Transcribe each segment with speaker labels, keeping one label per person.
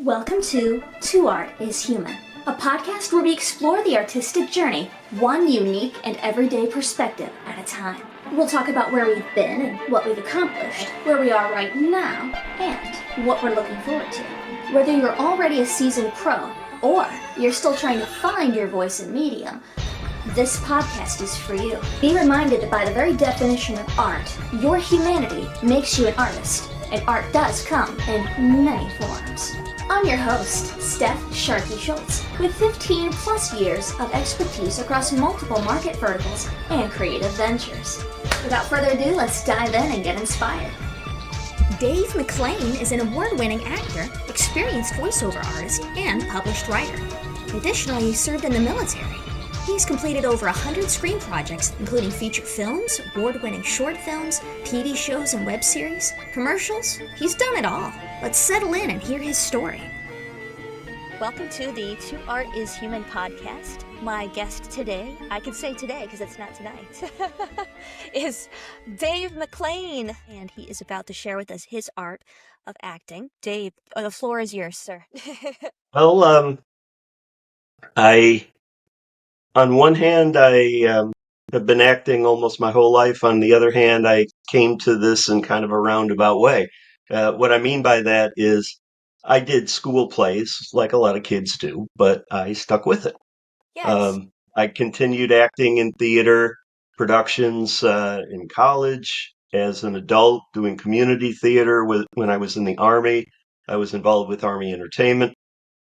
Speaker 1: Welcome to Art is Human, a podcast where we explore the artistic journey, one unique and everyday perspective at a time. We'll talk about where we've been and what we've accomplished, where we are right now, and what we're looking forward to. Whether you're already a seasoned pro, or you're still trying to find your voice in medium, this podcast is for you. Be reminded that by the very definition of art, your humanity makes you an artist, and art does come in many forms. I'm your host, Steph Sharkey Schultz, with 15 plus years of expertise across multiple market verticals and creative ventures. Without further ado, let's dive in and get inspired. Dave McClain is an award-winning actor, experienced voiceover artist, and published writer. Additionally, he served in the military. He's completed over 100 screen projects, including feature films, award-winning short films, TV shows and web series, commercials. He's done it all. Let's settle in and hear his story. Welcome to the To Art is Human podcast. My guest today, I can say today because it's not tonight, is Dave McClain, and he is about to share with us his art of acting. Dave, the floor is yours, sir.
Speaker 2: Well, on one hand, I have been acting almost my whole life. On the other hand, I came to this in kind of a roundabout way. What I mean by that is I did school plays like a lot of kids do, but I stuck with it.
Speaker 1: Yes.
Speaker 2: I continued acting in theater productions in college, as an adult, doing community theater when I was in the Army. I was involved with Army Entertainment.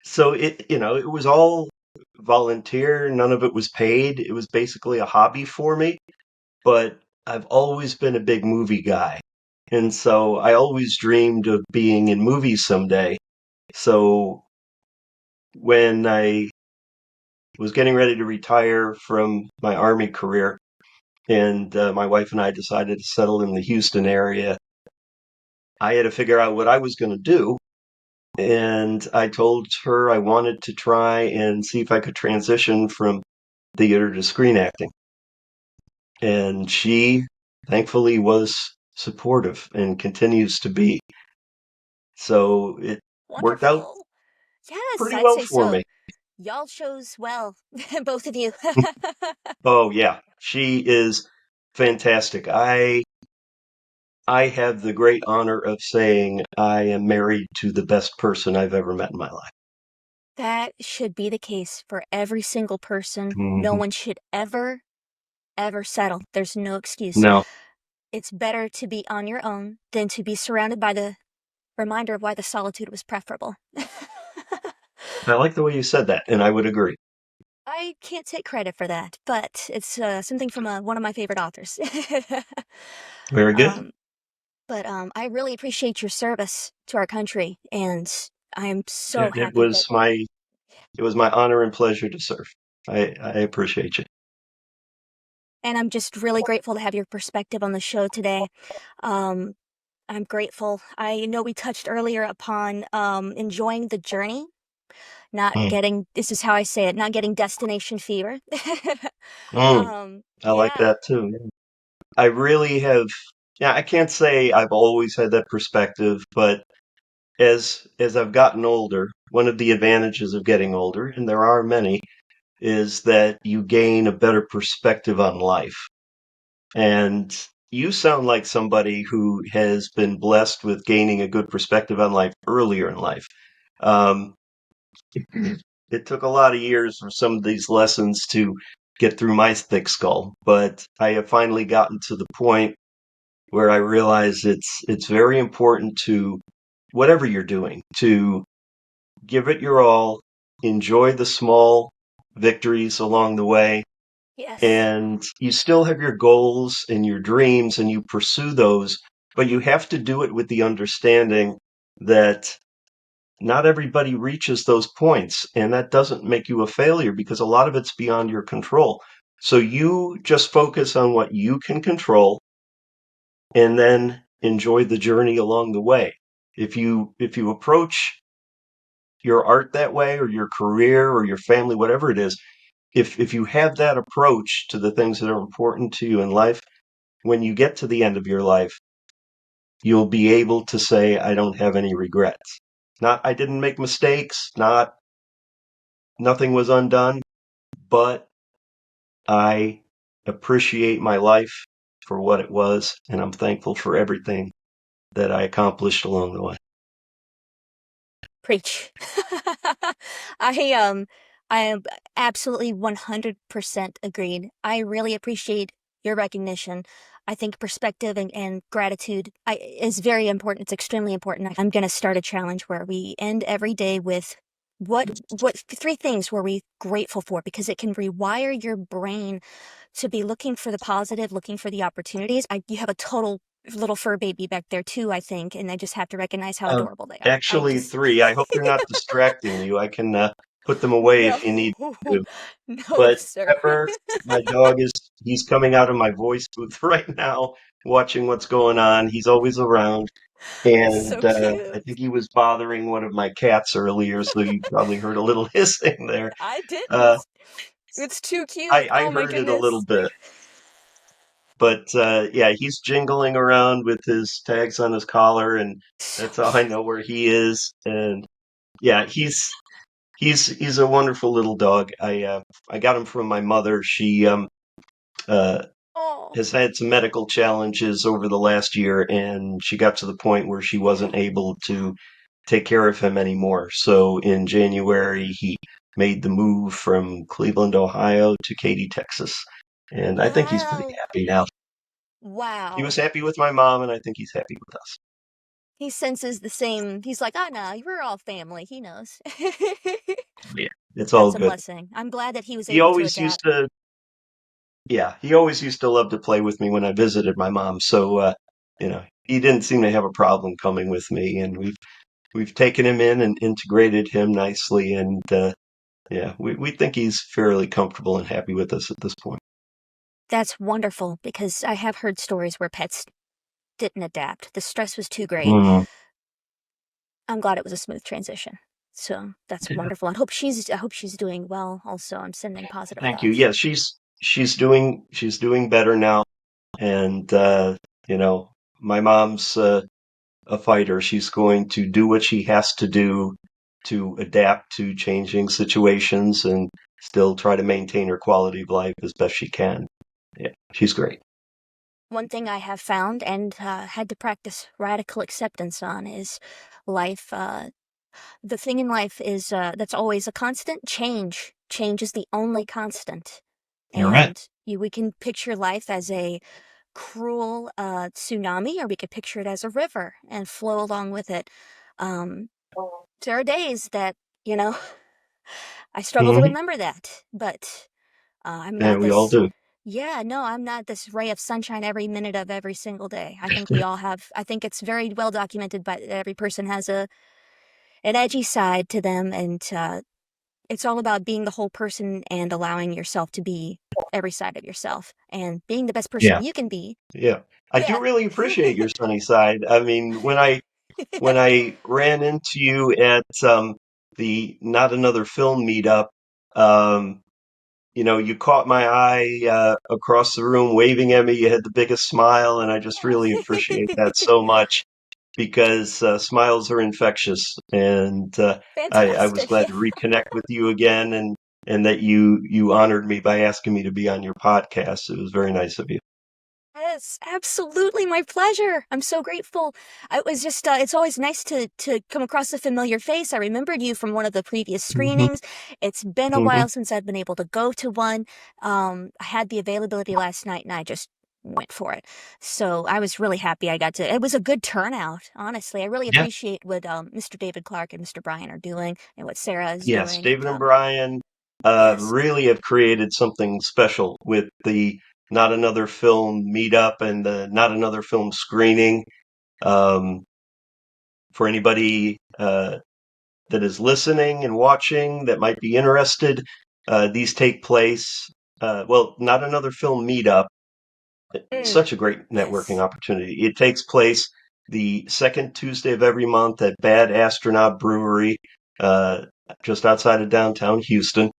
Speaker 2: So it was all volunteer. None of it was paid. It was basically a hobby for me. But I've always been a big movie guy. And so I always dreamed of being in movies someday. So when I was getting ready to retire from my Army career, and my wife and I decided to settle in the Houston area, I had to figure out what I was going to do. And I told her I wanted to try and see if I could transition from theater to screen acting. And she, thankfully, was supportive and continues to be. So it worked out
Speaker 1: Wonderful. Yes,
Speaker 2: pretty
Speaker 1: I'd
Speaker 2: well
Speaker 1: say
Speaker 2: for
Speaker 1: so.
Speaker 2: me.
Speaker 1: Y'all chose well, both of you.
Speaker 2: Oh, yeah. She is fantastic. I have the great honor of saying I am married to the best person I've ever met in my life.
Speaker 1: That should be the case for every single person. No
Speaker 2: Hmm.
Speaker 1: one should ever settle. There's no excuse.
Speaker 2: No,
Speaker 1: It's better to be on your own than to be surrounded by the reminder of why the solitude was preferable.
Speaker 2: I like the way you said that, and I would agree.
Speaker 1: I can't take credit for that, but it's something from one of my favorite authors.
Speaker 2: Very good.
Speaker 1: um, but I really appreciate your service to our country, and I am so
Speaker 2: It
Speaker 1: happy that.
Speaker 2: was my honor and pleasure to serve. I appreciate you.
Speaker 1: And I'm just really grateful to have your perspective on the show today. Um, I'm grateful. I know we touched earlier upon enjoying the journey, not
Speaker 2: Mm.
Speaker 1: getting, this is how I say it, not getting destination fever.
Speaker 2: Mm. I like
Speaker 1: Yeah.
Speaker 2: that too. Yeah. I really have. Yeah, I can't say I've always had that perspective, but as I've gotten older, one of the advantages of getting older, and there are many, is that you gain a better perspective on life. And you sound like somebody who has been blessed with gaining a good perspective on life earlier in life. Um, it took a lot of years for some of these lessons to get through my thick skull, but I have finally gotten to the point where I realize it's very important to whatever you're doing to give it your all, enjoy the small victories along the way,
Speaker 1: Yes.
Speaker 2: and you still have your goals and your dreams and you pursue those, but you have to do it with the understanding that not everybody reaches those points, and that doesn't make you a failure because a lot of it's beyond your control. So you just focus on what you can control and then enjoy the journey along the way. If you approach your art that way, or your career or your family, whatever it is, if you have that approach to the things that are important to you in life, when you get to the end of your life, you'll be able to say, I don't have any regrets. I didn't make mistakes, nothing was undone, but I appreciate my life for what it was, and I'm thankful for everything that I accomplished along the way.
Speaker 3: Preach. I I am absolutely 100% agreed. I really appreciate your recognition. I think perspective and gratitude is very important. It's extremely important. I'm going to start a challenge where we end every day with what three things were we grateful for, because it can rewire your brain to be looking for the positive, looking for the opportunities. You have a total little fur baby back there too, I think, and I just have to recognize how
Speaker 2: Um,
Speaker 3: adorable they are. I
Speaker 2: Actually,
Speaker 3: just
Speaker 2: three. I hope they're not distracting you. I can put them away
Speaker 3: no,
Speaker 2: if you need to.
Speaker 3: no,
Speaker 2: But
Speaker 3: sir.
Speaker 2: Pepper, my dog, he's coming out of my voice booth right now, watching what's going on. He's always around.
Speaker 3: So
Speaker 2: And I
Speaker 3: cute.
Speaker 2: think he was bothering one of my cats earlier, so you probably heard a little hissing there.
Speaker 3: I
Speaker 2: Uh,
Speaker 3: didn't. It's too cute.
Speaker 2: I
Speaker 3: Oh my
Speaker 2: heard it a little
Speaker 3: goodness.
Speaker 2: bit, but yeah, he's jingling around with his tags on his collar, and
Speaker 3: So
Speaker 2: that's how I
Speaker 3: cute.
Speaker 2: know where he is. And yeah, he's a wonderful little dog. I got him from my mother. She uh,
Speaker 3: Oh.
Speaker 2: has had some medical challenges over the last year, and she got to the point where she wasn't able to take care of him anymore. So in January, he made the move from Cleveland, Ohio to Katy, Texas. And I think he's pretty
Speaker 3: Wow.
Speaker 2: happy now. He was
Speaker 3: Wow.
Speaker 2: happy with my mom, and I think he's happy with us.
Speaker 3: He senses the same. He's like, oh no, we're all family. He knows.
Speaker 2: Yeah, it's all
Speaker 3: That's a
Speaker 2: good.
Speaker 3: blessing. I'm glad that he was
Speaker 2: He
Speaker 3: able to
Speaker 2: always used
Speaker 3: adapt.
Speaker 2: to, yeah, he always used to love to play with me when I visited my mom. So, he didn't seem to have a problem coming with me, and we've taken him in and integrated him nicely, and yeah, we think he's fairly comfortable and happy with us at this point.
Speaker 3: That's wonderful, because I have heard stories where pets didn't adapt. The stress was too great.
Speaker 2: Mm,
Speaker 3: I'm glad it was a smooth transition. So that's
Speaker 2: yeah,
Speaker 3: wonderful. I hope she's doing well. Also, I'm sending positive
Speaker 2: thank you.
Speaker 3: thoughts.
Speaker 2: Yeah, she's doing better now, and you know, my mom's a fighter. She's going to do what she has to do to adapt to changing situations and still try to maintain her quality of life as best she can. Yeah, she's great.
Speaker 3: One thing I have found and had to practice radical acceptance on is life. The thing in life is that's always a constant change. Change is the only constant.
Speaker 2: You're right.
Speaker 3: And we can picture life as a cruel tsunami, or we could picture it as a river and flow along with it. Um, there are days that, you know, I struggle to
Speaker 2: Hmm.
Speaker 3: remember that, but I'm
Speaker 2: Yeah,
Speaker 3: not
Speaker 2: we all
Speaker 3: this.
Speaker 2: do.
Speaker 3: Yeah, no, I'm not this ray of sunshine every minute of every single day. I think we all have. I think it's very well documented, but every person has an edgy side to them, and it's all about being the whole person and allowing yourself to be every side of yourself and being the best person
Speaker 2: Yeah,
Speaker 3: you can be.
Speaker 2: yeah. I do
Speaker 3: Yeah.
Speaker 2: really appreciate your sunny side. I mean, when I ran into you at the Not Another Film meetup, um, you caught my eye across the room waving at me. You had the biggest smile, and I just really appreciate that so much because smiles are infectious. And I was
Speaker 3: Fantastic.
Speaker 2: glad
Speaker 3: Yeah.
Speaker 2: to reconnect with you again, and that you honored me by asking me to be on your podcast. It was very nice of you.
Speaker 3: Yes, absolutely, my pleasure. I'm so grateful. I was just it's always nice to come across a familiar face. I remembered you from one of the previous
Speaker 2: Hmm.
Speaker 3: screenings. It's been a
Speaker 2: Hmm.
Speaker 3: while since I've been able to go to one. I had the availability last night and I just went for it. So I was really happy I got to. It was a good turnout, honestly. I really
Speaker 2: Yeah.
Speaker 3: appreciate what Mr. David Clark and Mr. Brian are doing and what Sarah is
Speaker 2: Yes,
Speaker 3: doing.
Speaker 2: David and Brian
Speaker 3: Yes.
Speaker 2: really have created something special with the Not Another Film meetup and the Not Another Film screening. Um, for anybody that is listening and watching that might be interested, these take place, well, Not Another Film meetup.
Speaker 3: Mm,
Speaker 2: Such a great networking
Speaker 3: yes.
Speaker 2: opportunity. It takes place the second Tuesday of every month at Bad Astronaut Brewery, uh, just outside of downtown Houston.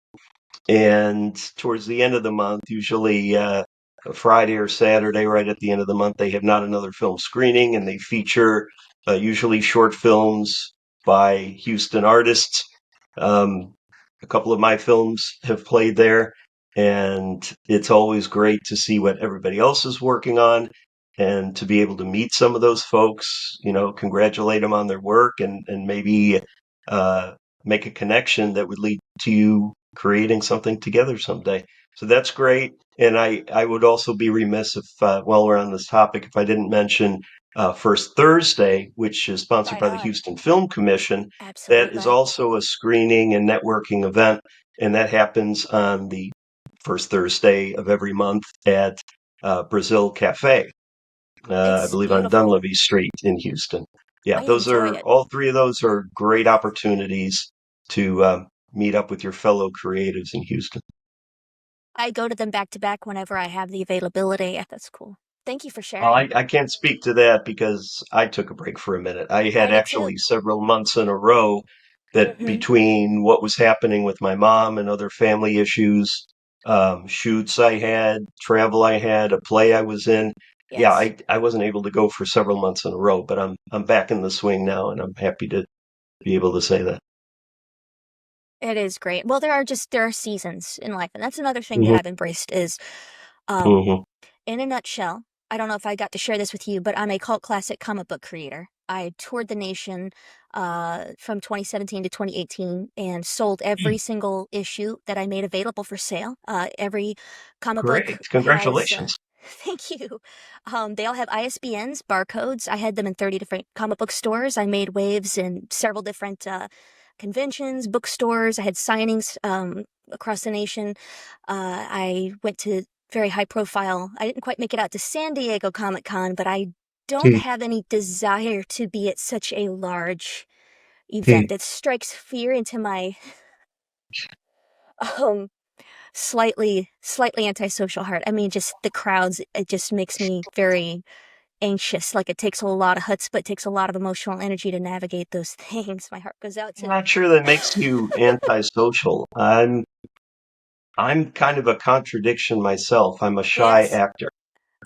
Speaker 2: And towards the end of the month, usually a Friday or Saturday, right at the end of the month, they have Not Another Film screening, and they feature usually short films by Houston artists. A couple of my films have played there, and it's always great to see what everybody else is working on and to be able to meet some of those folks, congratulate them on their work and maybe uh, make a connection that would lead to you creating something together someday. So that's great. And I would also be remiss if, while we're on this topic, if I didn't mention First Thursday, which is sponsored
Speaker 3: Right
Speaker 2: by the
Speaker 3: on.
Speaker 2: Houston Film Commission. That is
Speaker 3: Absolutely.
Speaker 2: also a screening and networking event, and that happens on the first Thursday of every month at Brazil Cafe, I
Speaker 3: It's
Speaker 2: believe on
Speaker 3: beautiful.
Speaker 2: Dunleavy Street in Houston. Yeah,
Speaker 3: I enjoy it.
Speaker 2: all three of those are great opportunities to meet up with your fellow creatives in Houston.
Speaker 3: I go to them back to back whenever I have the availability. Yeah, that's cool. Thank you for
Speaker 2: Oh,
Speaker 3: sharing.
Speaker 2: I can't speak to that because I took a break for a minute. I
Speaker 3: I
Speaker 2: had
Speaker 3: did too.
Speaker 2: actually several months in a row that
Speaker 3: Hmm.
Speaker 2: between what was happening with my mom and other family issues, shoots I had, travel I had, a play I was in. Yeah,
Speaker 3: Yes,
Speaker 2: I wasn't able to go for several months in a row, but I'm back in the swing now, and I'm happy to be able to say that.
Speaker 3: it is great. Well, there are seasons in life, and that's another thing that
Speaker 2: Hmm.
Speaker 3: I've embraced is, um,
Speaker 2: Hmm.
Speaker 3: in a nutshell, I don't know if I got to share this with you, but I'm a cult classic comic book creator. I toured the nation from 2017 to 2018 and sold every single issue that I made available for sale. Every comic book
Speaker 2: Great,
Speaker 3: has,
Speaker 2: congratulations.
Speaker 3: thank you. They all have ISBNs, barcodes. I had them in 30 different comic book stores. I made waves in several different conventions, bookstores. I had signings across the nation. I went to very high profile. I didn't quite make it out to San Diego Comic Con, but I don't
Speaker 2: Hmm.
Speaker 3: have any desire to be at such a large
Speaker 2: Hmm.
Speaker 3: event. It strikes fear into my um slightly antisocial heart. I mean, just the crowds, it just makes me very anxious. Like it takes a lot of chutzpah, it takes a lot of emotional energy to navigate those things. My heart goes out
Speaker 2: I'm
Speaker 3: to
Speaker 2: not sure that makes you antisocial. I'm kind of a contradiction myself. I'm a shy
Speaker 3: yes.
Speaker 2: actor.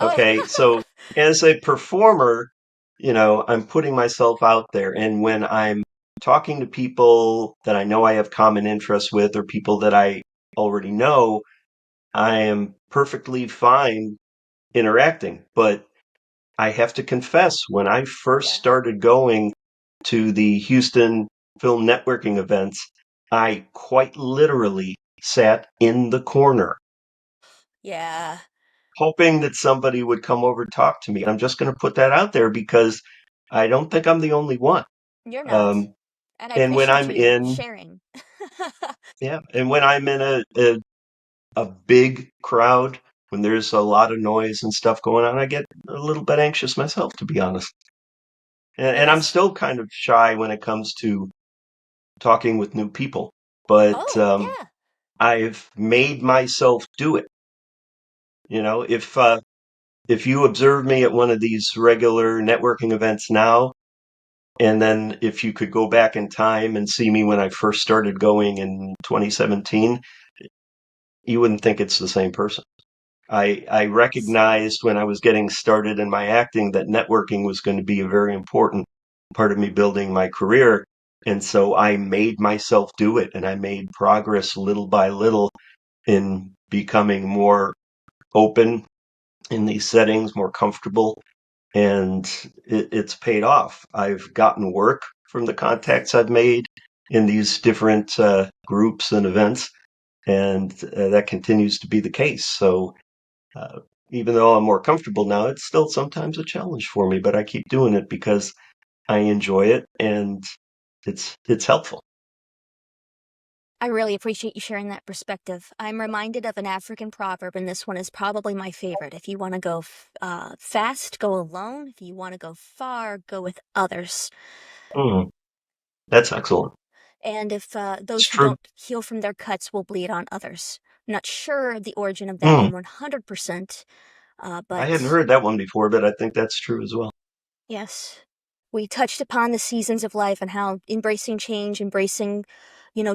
Speaker 3: Oh,
Speaker 2: Okay. So as a performer, I'm putting myself out there. And when I'm talking to people that I know I have common interests with or people that I already know, I am perfectly fine interacting. But I have to confess, when I first
Speaker 3: yeah.
Speaker 2: started going to the Houston film networking events, I quite literally sat in the corner
Speaker 3: Yeah.
Speaker 2: hoping that somebody would come over and talk to me. I'm just going to put that out there because I don't think I'm the only one.
Speaker 3: You're not.
Speaker 2: Um,
Speaker 3: And I
Speaker 2: and when
Speaker 3: appreciate
Speaker 2: I'm
Speaker 3: you
Speaker 2: in,
Speaker 3: sharing.
Speaker 2: yeah, and when I'm in a big crowd, when there's a lot of noise and stuff going on, I get a little bit anxious myself, to be honest. And I'm
Speaker 3: Yes.
Speaker 2: still kind of shy when it comes to talking with new people, but
Speaker 3: Oh, yeah.
Speaker 2: I've made myself do it. If you observe me at one of these regular networking events now, and then if you could go back in time and see me when I first started going in 2017, you wouldn't think it's the same person. I
Speaker 3: Same.
Speaker 2: recognized when I was getting started in my acting that networking was going to be a very important part of me building my career. And so I made myself do it, and I made progress little by little in becoming more open in these settings, more comfortable, and it's paid off. I've gotten work from the contacts I've made in these different groups and events, and that continues to be the case. So uh, even though I'm more comfortable now, it's still sometimes a challenge for me, but I keep doing it because I enjoy it and it's helpful.
Speaker 3: I really appreciate you sharing that perspective. I'm reminded of an African proverb, and this one is probably my favorite. If you want to go fast, go alone. If you want to go far, go with others.
Speaker 2: Mm, that's excellent.
Speaker 3: And if
Speaker 2: It's
Speaker 3: those who
Speaker 2: true.
Speaker 3: don't heal from their cuts will bleed on others. I'm not sure the origin of that
Speaker 2: Mm,
Speaker 3: one 100%,
Speaker 2: I hadn't
Speaker 3: but
Speaker 2: heard that one before, but I think that's true as well.
Speaker 3: yes. We touched upon the seasons of life and how embracing change, embracing,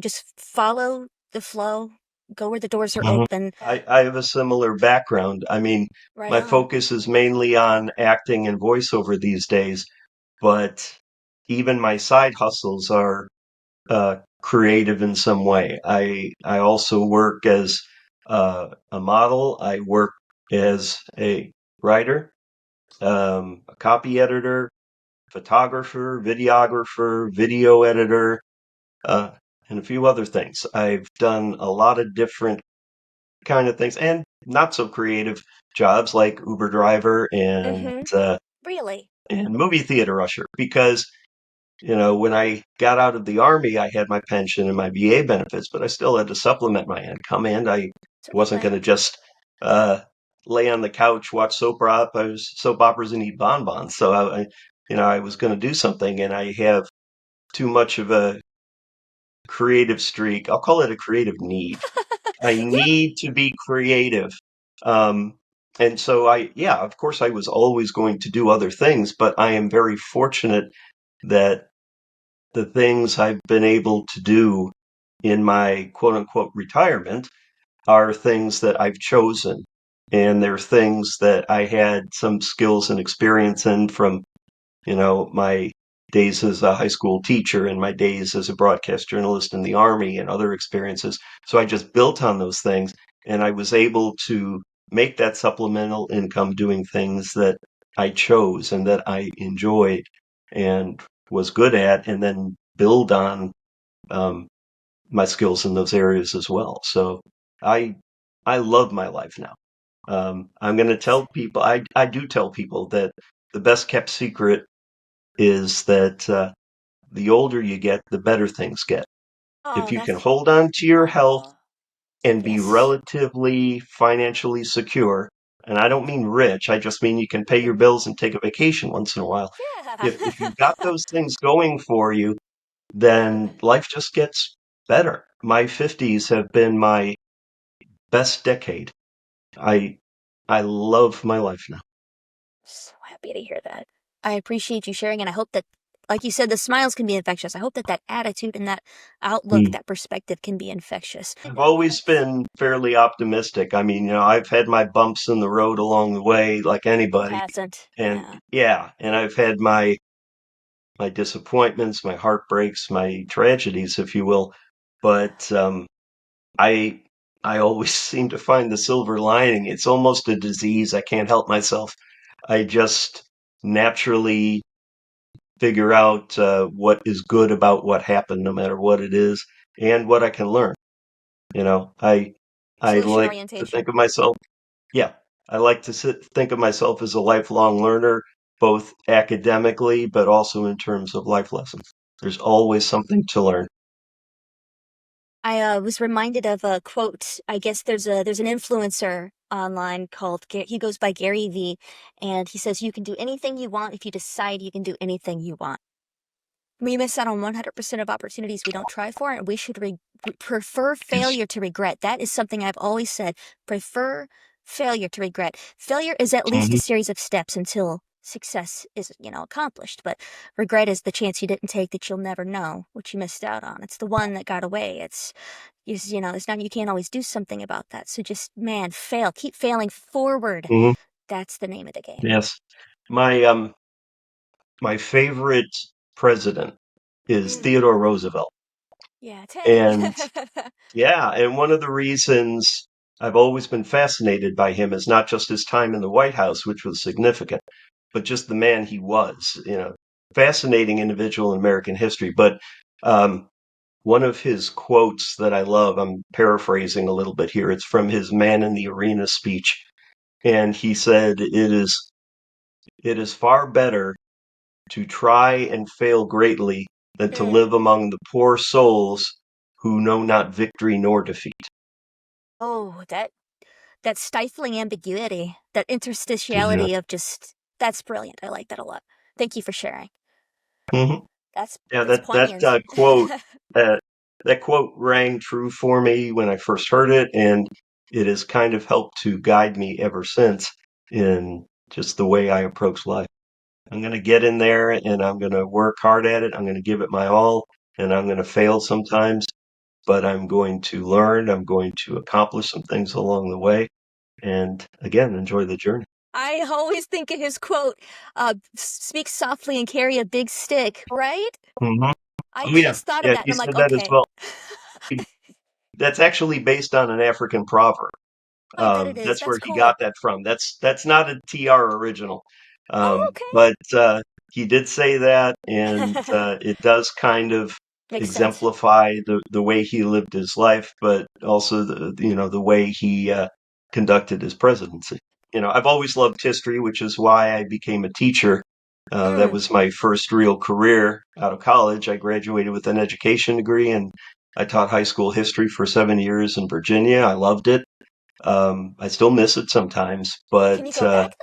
Speaker 3: just follow the flow, go where the doors are
Speaker 2: Mhm.
Speaker 3: open.
Speaker 2: I have a similar background. I mean,
Speaker 3: Right
Speaker 2: my
Speaker 3: on.
Speaker 2: focus is mainly on acting and voiceover these days, but even my side hustles are creative in some way. I also work as a model. I work as a writer, a copy editor, photographer, videographer, video editor, uh, and a few other things. I've done a lot of different kind of things and not so creative jobs like Uber driver
Speaker 3: Mm-hmm. Really?
Speaker 2: and movie theater usher because when I got out of the Army, I had my pension and my VA benefits, but I still had to supplement my income, and I wasn't going
Speaker 3: Certainly.
Speaker 2: to just uh, lay on the couch, watch soap operas, and eat bonbons. So I was going to do something, and I have too much of a creative streak. I'll call it a creative need. I need to be creative. Um, and so yeah, of course, I was always going to do other things, but I am very fortunate that the things I've been able to do in my quote unquote retirement are things that I've chosen. And they're things that I had some skills and experience in from, my days as a high school teacher and my days as a broadcast journalist in the Army and other experiences. So I just built on those things and I was able to make that supplemental income doing things that I chose and that I enjoyed and was good at, and then build on um, my skills in those areas as well. So I I love my life now. I'm going to tell people, I do tell people that the best kept secret is that the older you get, the better things get. If
Speaker 3: Oh,
Speaker 2: you can
Speaker 3: that's
Speaker 2: hold on to your health
Speaker 3: oh
Speaker 2: and be
Speaker 3: yes.
Speaker 2: relatively financially secure, and I don't mean rich, I just mean you can pay your bills and take a vacation once in a while.
Speaker 3: Yeah.
Speaker 2: If you've got those things going for you, then life just gets better. My 50s have been my best decade. I I love my life now.
Speaker 3: So happy to hear that. I appreciate you sharing, and I hope that, like you said, the smiles can be infectious. I hope that that attitude and that outlook,
Speaker 2: Mm.
Speaker 3: that perspective can be infectious.
Speaker 2: I've always been fairly optimistic. I mean, I've had my bumps in the road along the way like
Speaker 3: Who
Speaker 2: anybody.
Speaker 3: hasn't?
Speaker 2: And
Speaker 3: Yeah.
Speaker 2: yeah, and I've had my disappointments, my heartbreaks, my tragedies, if you will. But I I always seem to find the silver lining. It's almost a disease. I can't help myself. I just naturally figure out what is good about what happened, no matter what it is, and what I can learn. You know, I I
Speaker 3: Solution
Speaker 2: like to
Speaker 3: orientation.
Speaker 2: think of myself. Yeah, I like to think of myself as a lifelong learner, both academically, but also in terms of life lessons. There's always something to learn.
Speaker 3: I was reminded of a quote. I guess there's an influencer online called he goes by Gary V, and he says you can do anything you want if you decide you can do anything you want. We miss out on 100% of opportunities we don't try for, and we should prefer
Speaker 2: Yes.
Speaker 3: failure to regret. That is something I've always said. Prefer failure to regret. Failure is at least a
Speaker 2: Hmm.
Speaker 3: series of steps until success is, accomplished. But regret is the chance you didn't take that you'll never know what you missed out on. It's the one that got away. It's not, you can't always do something about that. So just, man, fail. Keep failing forward.
Speaker 2: Hmm.
Speaker 3: That's the name of the game.
Speaker 2: Yes. My favorite president is
Speaker 3: Mm,
Speaker 2: Theodore Roosevelt.
Speaker 3: yeah, dang.
Speaker 2: And yeah, and one of the reasons I've always been fascinated by him is not just his time in the White House, which was significant, but just the man he was, fascinating individual in American history. But um, one of his quotes that I love, I'm paraphrasing a little bit here, it's from his Man in the Arena speech. And he said, it is far better to try and fail greatly than to
Speaker 3: Mm.
Speaker 2: live among the poor souls who know not victory nor defeat.
Speaker 3: Oh, that stifling ambiguity, that
Speaker 2: Yeah.
Speaker 3: interstitiality of just that's brilliant. I like that a lot. Thank you for sharing.
Speaker 2: Hmm.
Speaker 3: That's
Speaker 2: Yeah,
Speaker 3: that's
Speaker 2: that
Speaker 3: poignant.
Speaker 2: uh, that quote rang true for me when I first heard it, and it has kind of helped to guide me ever since in just the way I approach life. I'm going to get in there and I'm going to work hard at it. I'm going to give it my all, and I'm going to fail sometimes, but I'm going to learn. I'm going to accomplish some things along the way, and again, enjoy the journey.
Speaker 3: I always think of his quote, speak softly and carry a big stick, right?
Speaker 2: Mhm.
Speaker 3: I
Speaker 2: Oh, yeah.
Speaker 3: just thought of
Speaker 2: Yeah,
Speaker 3: that and
Speaker 2: he
Speaker 3: I'm like,
Speaker 2: said that as
Speaker 3: okay.
Speaker 2: well. That's actually based on an African proverb.
Speaker 3: I bet it is.
Speaker 2: That's
Speaker 3: That's
Speaker 2: where he
Speaker 3: cool.
Speaker 2: got that from. That's not a TR original.
Speaker 3: Oh, okay.
Speaker 2: But he did say that, and it does kind of
Speaker 3: Makes sense.
Speaker 2: exemplify the way he lived his life, but also the way he conducted his presidency. I've always loved history, which is why I became a teacher. That
Speaker 3: Mm.
Speaker 2: was my first real career out of college. I graduated with an education degree, and I taught high school history for 7 years in Virginia. I loved it. I still miss it sometimes, but
Speaker 3: Can you go back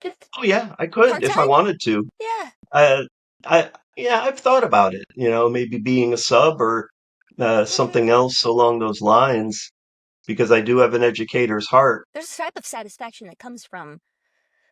Speaker 3: though?
Speaker 2: oh yeah, I could
Speaker 3: Part
Speaker 2: if I
Speaker 3: time?
Speaker 2: wanted to.
Speaker 3: Yeah.
Speaker 2: Uh, yeah, I've thought about it. Maybe being a sub or something
Speaker 3: Mm.
Speaker 2: else along those lines, because I do have an educator's heart.
Speaker 3: There's a type of satisfaction that comes from.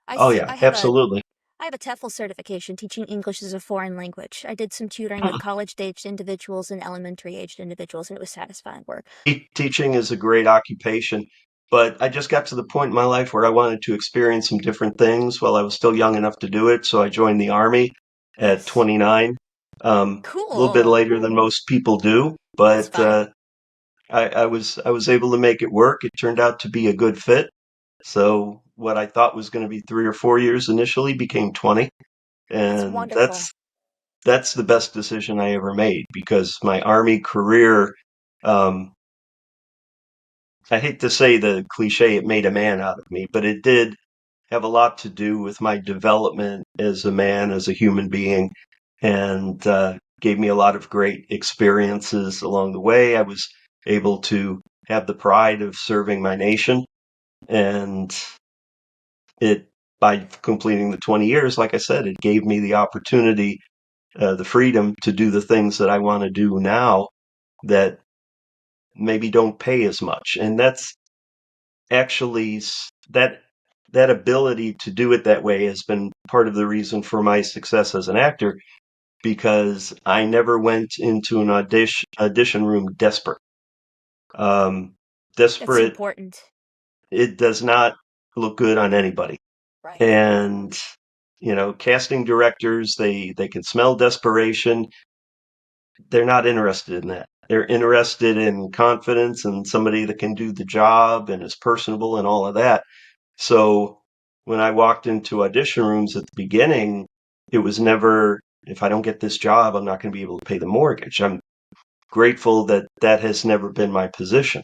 Speaker 2: Oh yeah,
Speaker 3: I have a
Speaker 2: absolutely.
Speaker 3: TEFL certification teaching English as a foreign language. I did some tutoring with college-aged individuals and elementary-aged individuals, and it was satisfying work.
Speaker 2: Teaching is a great occupation, but I just got to the point in my life where I wanted to experience some different things while I was still young enough to do it. So I joined the Army at
Speaker 3: Nice.
Speaker 2: 29. A little bit
Speaker 3: Cool.
Speaker 2: later than most people do,
Speaker 3: That's
Speaker 2: but
Speaker 3: fine.
Speaker 2: I was able to make it work. It turned out to be a good fit. So what I thought was going to be 3 or 4 years initially became 20,
Speaker 3: That's
Speaker 2: and
Speaker 3: wonderful.
Speaker 2: that's the best decision I ever made, because my Army career, um, I hate to say the cliche, it made a man out of me, but it did have a lot to do with my development as a man, as a human being, and gave me a lot of great experiences along the way. I was able to have the pride of serving my nation, and it by completing the 20 years, like I said, it gave me the opportunity, the freedom to do the things that I want to do now that maybe don't pay as much. And that's actually that ability to do it that way has been part of the reason for my success as an actor, because I never went into an audition room desperate. Um,
Speaker 3: That's
Speaker 2: Desperate,
Speaker 3: important.
Speaker 2: it does not look good on anybody.
Speaker 3: Right.
Speaker 2: And casting directors, they can smell desperation. They're not interested in that. They're interested in confidence and somebody that can do the job and is personable and all of that. So when I walked into audition rooms at the beginning, it was never, if I don't get this job, I'm not going to be able to pay the mortgage. I'm grateful that that has never been my position.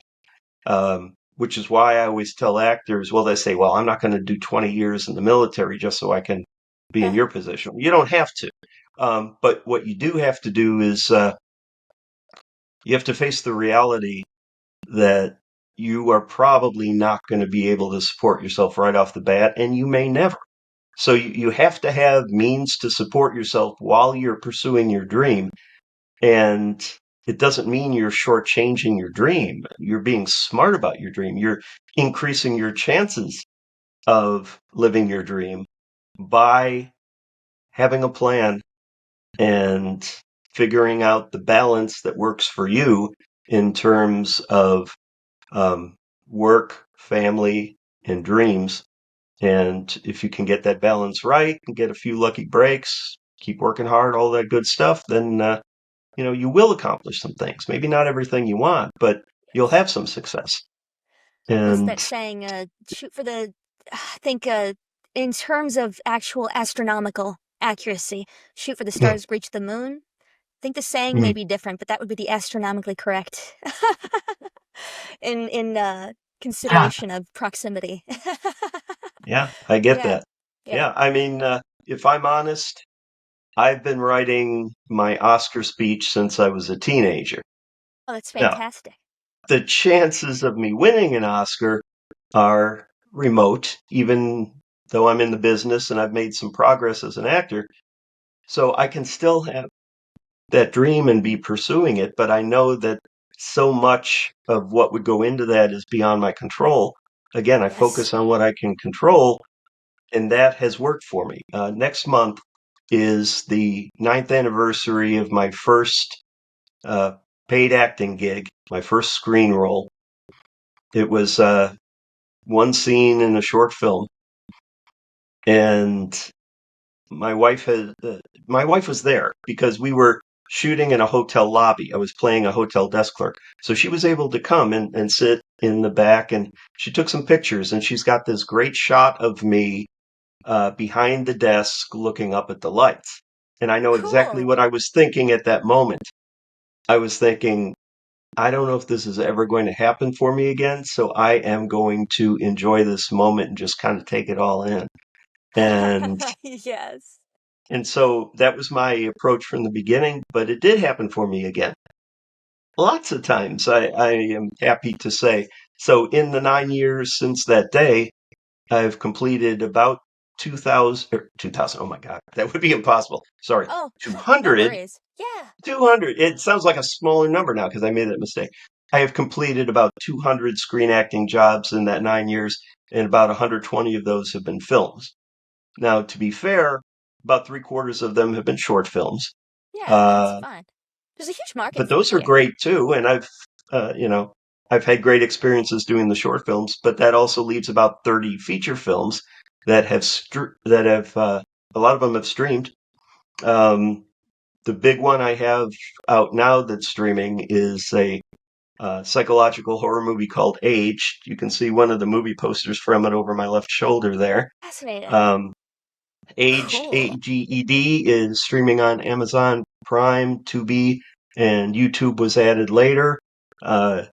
Speaker 2: Which is why I always tell actors, well, they say, well, I'm not going to do 20 years in the military just so I can be in
Speaker 3: Huh.
Speaker 2: your position. You don't have to. But what you do have to do is you have to face the reality that you are probably not going to be able to support yourself right off the bat, and you may never. So you have to have means to support yourself while you're pursuing your dream. And it doesn't mean you're shortchanging your dream. You're being smart about your dream. You're increasing your chances of living your dream by having a plan and figuring out the balance that works for you in terms of um, work, family, and dreams. And if you can get that balance right and get a few lucky breaks, keep working hard, all that good stuff, then you will accomplish some things. Maybe not everything you want, but you'll
Speaker 3: Yes.
Speaker 2: have some success.
Speaker 3: What's
Speaker 2: And
Speaker 3: that saying? Shoot for the. I think in terms of actual astronomical accuracy, shoot for the stars, reach the moon. I think the saying may be different, but that would be the astronomically correct in consideration of proximity.
Speaker 2: yeah, I get
Speaker 3: Yeah,
Speaker 2: that.
Speaker 3: yeah.
Speaker 2: Yeah, I mean, if I'm honest, I've been writing my Oscar speech since I was a teenager.
Speaker 3: Oh, that's
Speaker 2: Now,
Speaker 3: fantastic.
Speaker 2: the chances of me winning an Oscar are remote, even though I'm in the business and I've made some progress as an actor. So I can still have that dream and be pursuing it, but I know that so much of what would go into that is beyond my control. Again, I
Speaker 3: Yes.
Speaker 2: focus on what I can control, and that has worked for me. Next month is the ninth anniversary of my first uh, paid acting gig, my first screen role. It was one scene in a short film, and my wife was there because we were shooting in a hotel lobby. I was playing a hotel desk clerk. So she was able to come and sit in the back, and she took some pictures, and she's got this great shot of me behind the desk looking up at the lights. And I know exactly
Speaker 3: Cool.
Speaker 2: what I was thinking at that moment. I was thinking, I don't know if this is ever going to happen for me again, so I am going to enjoy this moment and just kind of take it all in. And
Speaker 3: Yes.
Speaker 2: and so that was my approach from the beginning, but it did happen for me again. Lots of times, I am happy to say. So in the 9 years since that day, I've completed about 2,000. Oh my God, that would be impossible. Sorry,
Speaker 3: Oh, no
Speaker 2: 200.
Speaker 3: worries. Yeah.
Speaker 2: 200. It sounds like a smaller number now because I made that mistake. I have completed about 200 screen acting jobs in that 9 years, and about 120 of those have been films. Now, to be fair, about three-quarters of them have been short films.
Speaker 3: Yeah, that's
Speaker 2: Uh,
Speaker 3: fine. There's a huge market
Speaker 2: but
Speaker 3: for it
Speaker 2: those are
Speaker 3: here.
Speaker 2: great too, and I've had great experiences doing the short films. But that also leaves about 30 feature films that have a lot of them have streamed. Um, the big one I have out now that's streaming is a psychological horror movie called Age. You can see one of the movie posters from it over my left shoulder there.
Speaker 3: Fascinating.
Speaker 2: Um, Aged,
Speaker 3: Cool.
Speaker 2: AGED, is streaming on Amazon Prime, Tubi, and YouTube was added later. Uh,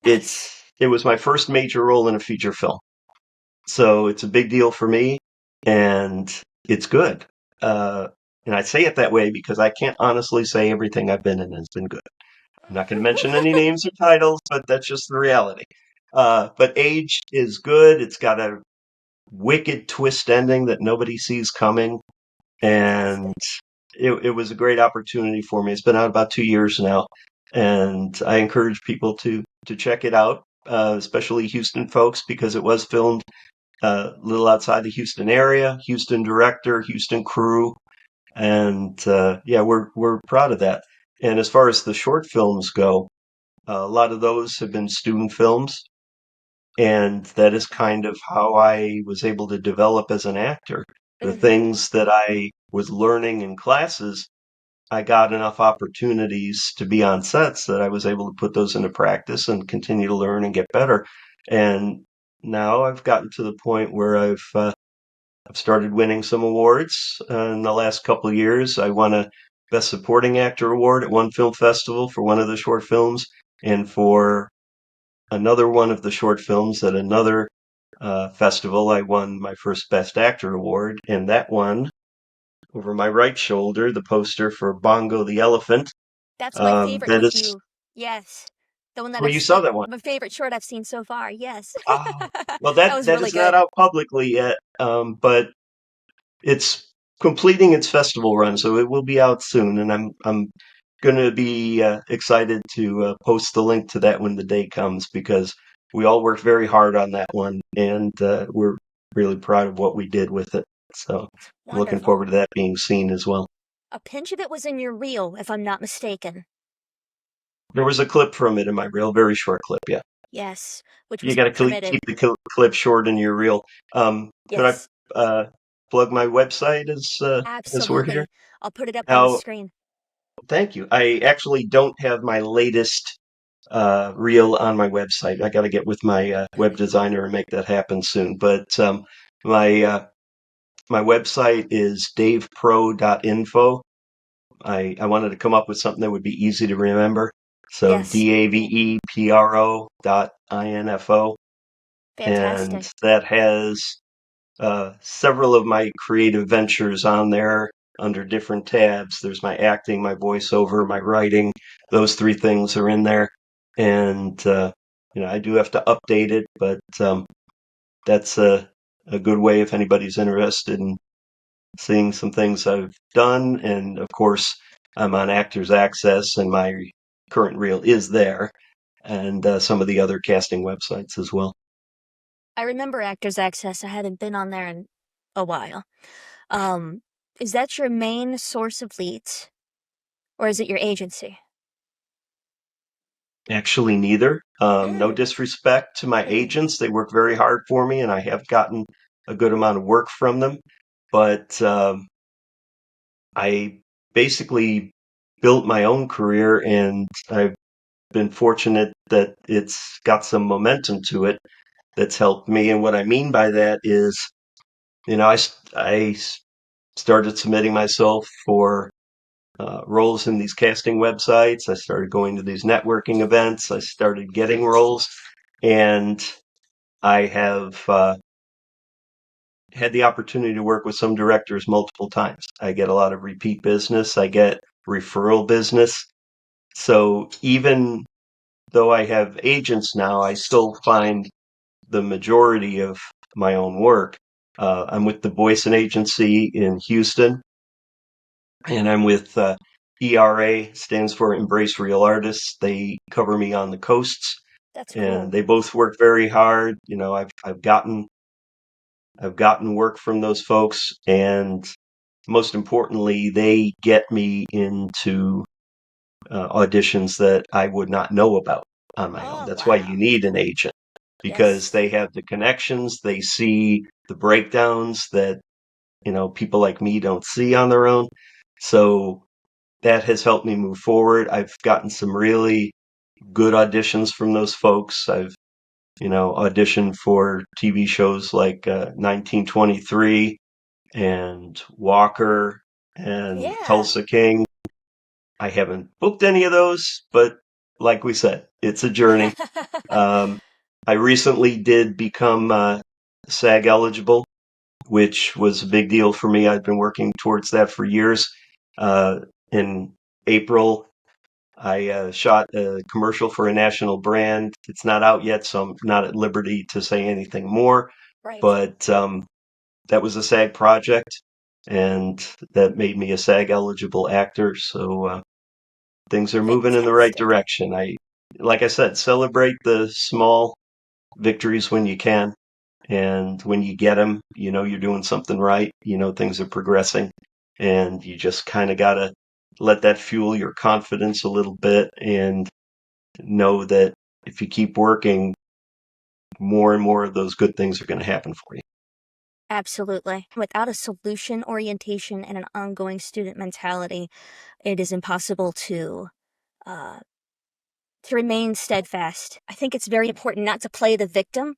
Speaker 3: Nice.
Speaker 2: it was my first major role in a feature film, so it's a big deal for me, and it's good. Uh, and I say it that way because I can't honestly say everything I've been in has been good. I'm not going to mention any names or titles, but that's just the reality. But Age is good. It's got a wicked twist ending that nobody sees coming, and
Speaker 3: Fantastic.
Speaker 2: it was a great opportunity for me. It's been out about 2 years now, and I encourage people to check it out, especially Houston folks, because it was filmed a little outside the Houston area. Houston director, Houston crew, and yeah, we're proud of that. And as far as the short films go, a lot of those have been student films, and that is kind of how I was able to develop as an actor. The
Speaker 3: Mm-hmm.
Speaker 2: things that I was learning in classes, I got enough opportunities to be on sets that I was able to put those into practice and continue to learn and get better. And now I've gotten to the point where I've started winning some awards. In the last couple of years, I won a Best Supporting Actor award at one film festival for one of the short films, and for another one of the short films at another festival, I won my first Best Actor award, and that one over my right shoulder, the poster for Bongo the Elephant.
Speaker 3: That's my favorite
Speaker 2: That
Speaker 3: with
Speaker 2: is,
Speaker 3: you. Yes. The one that
Speaker 2: well,
Speaker 3: I've
Speaker 2: you saw
Speaker 3: seen,
Speaker 2: that one.
Speaker 3: my favorite short I've seen so far. Yes.
Speaker 2: Oh, well,
Speaker 3: That was
Speaker 2: that
Speaker 3: really
Speaker 2: is not
Speaker 3: good.
Speaker 2: out publicly yet, but it's completing its festival run, so it will be out soon, and I'm going to be excited to post the link to that when the day comes, because we all worked very hard on that one, and we're really proud of what we did with it. So I'm looking
Speaker 3: Wonderful.
Speaker 2: forward to that being seen as well.
Speaker 3: A pinch of it was in your reel, if I'm not mistaken.
Speaker 2: There was a clip from it in my reel, very short clip. Yeah,
Speaker 3: Yes, which
Speaker 2: you
Speaker 3: was
Speaker 2: got to
Speaker 3: permitted.
Speaker 2: keep the clip short in your reel. Could
Speaker 3: Yes,
Speaker 2: I plug my website as we're here?
Speaker 3: absolutely. I'll put it up on the
Speaker 2: Now,
Speaker 3: screen.
Speaker 2: thank you. I actually don't have my latest reel on my website. I got to get with my web designer and make that happen soon. But my my website is davepro.info. I wanted to come up with something that would be easy to remember. So
Speaker 3: Yes,
Speaker 2: DAVEPRO.info. And
Speaker 3: fantastic.
Speaker 2: that has several of my creative ventures on there under different tabs. There's my acting, my voiceover, my writing. Those three things are in there. And, I do have to update it, but that's a good way if anybody's interested in seeing some things I've done. And of course, I'm on Actors Access, and my current reel is there, and some of the other casting websites as well.
Speaker 3: I remember Actors Access. I haven't been on there in a while. Um, is that your main source of leads, or is it your agency?
Speaker 2: Actually, neither. No
Speaker 3: Mm,
Speaker 2: disrespect to my
Speaker 3: mm,
Speaker 2: agents. They work very hard for me, and I have gotten a good amount of work from them, but I basically built my own career, and I've been fortunate that it's got some momentum to it that's helped me. And what I mean by that is, I started submitting myself for roles in these casting websites. I started going to these networking events. I started getting roles, and I have had the opportunity to work with some directors multiple times. I get a lot of repeat business. I get referral business. So even though I have agents now, I still find the majority of my own work. I'm with the Boyson Agency in Houston, and I'm with ERA, stands for Embrace Real Artists. They cover me on the coasts,
Speaker 3: That's cool.
Speaker 2: and they both work very hard. I've gotten work from those folks, and most importantly, they get me into auditions that I would not know about on my own.
Speaker 3: Oh,
Speaker 2: That's why
Speaker 3: wow.
Speaker 2: you need an agent, because
Speaker 3: Yes.
Speaker 2: they have the connections, they see the breakdowns that, people like me don't see on their own. So that has helped me move forward. I've gotten some really good auditions from those folks. I've, auditioned for TV shows like 1923 and Walker and
Speaker 3: Yeah.
Speaker 2: Tulsa King. I haven't booked any of those, but like we said, it's a journey. Um, I recently did become SAG eligible, which was a big deal for me. I've been working towards that for years. In April, I shot a commercial for a national brand. It's not out yet, so I'm not at liberty to say anything more.
Speaker 3: Right.
Speaker 2: But that was a SAG project, and that made me a SAG eligible actor. So things are moving in the right
Speaker 3: Fantastic.
Speaker 2: direction. Like I said, celebrate the small victories when you can. And when you get them, you're doing something right. Things are progressing, and you just kind of got to let that fuel your confidence a little bit, and know that if you keep working, more and more of those good things are going to happen for you.
Speaker 3: Absolutely. Without a solution orientation and an ongoing student mentality, it is impossible uh, to remain steadfast. I think it's very important not to play the victim.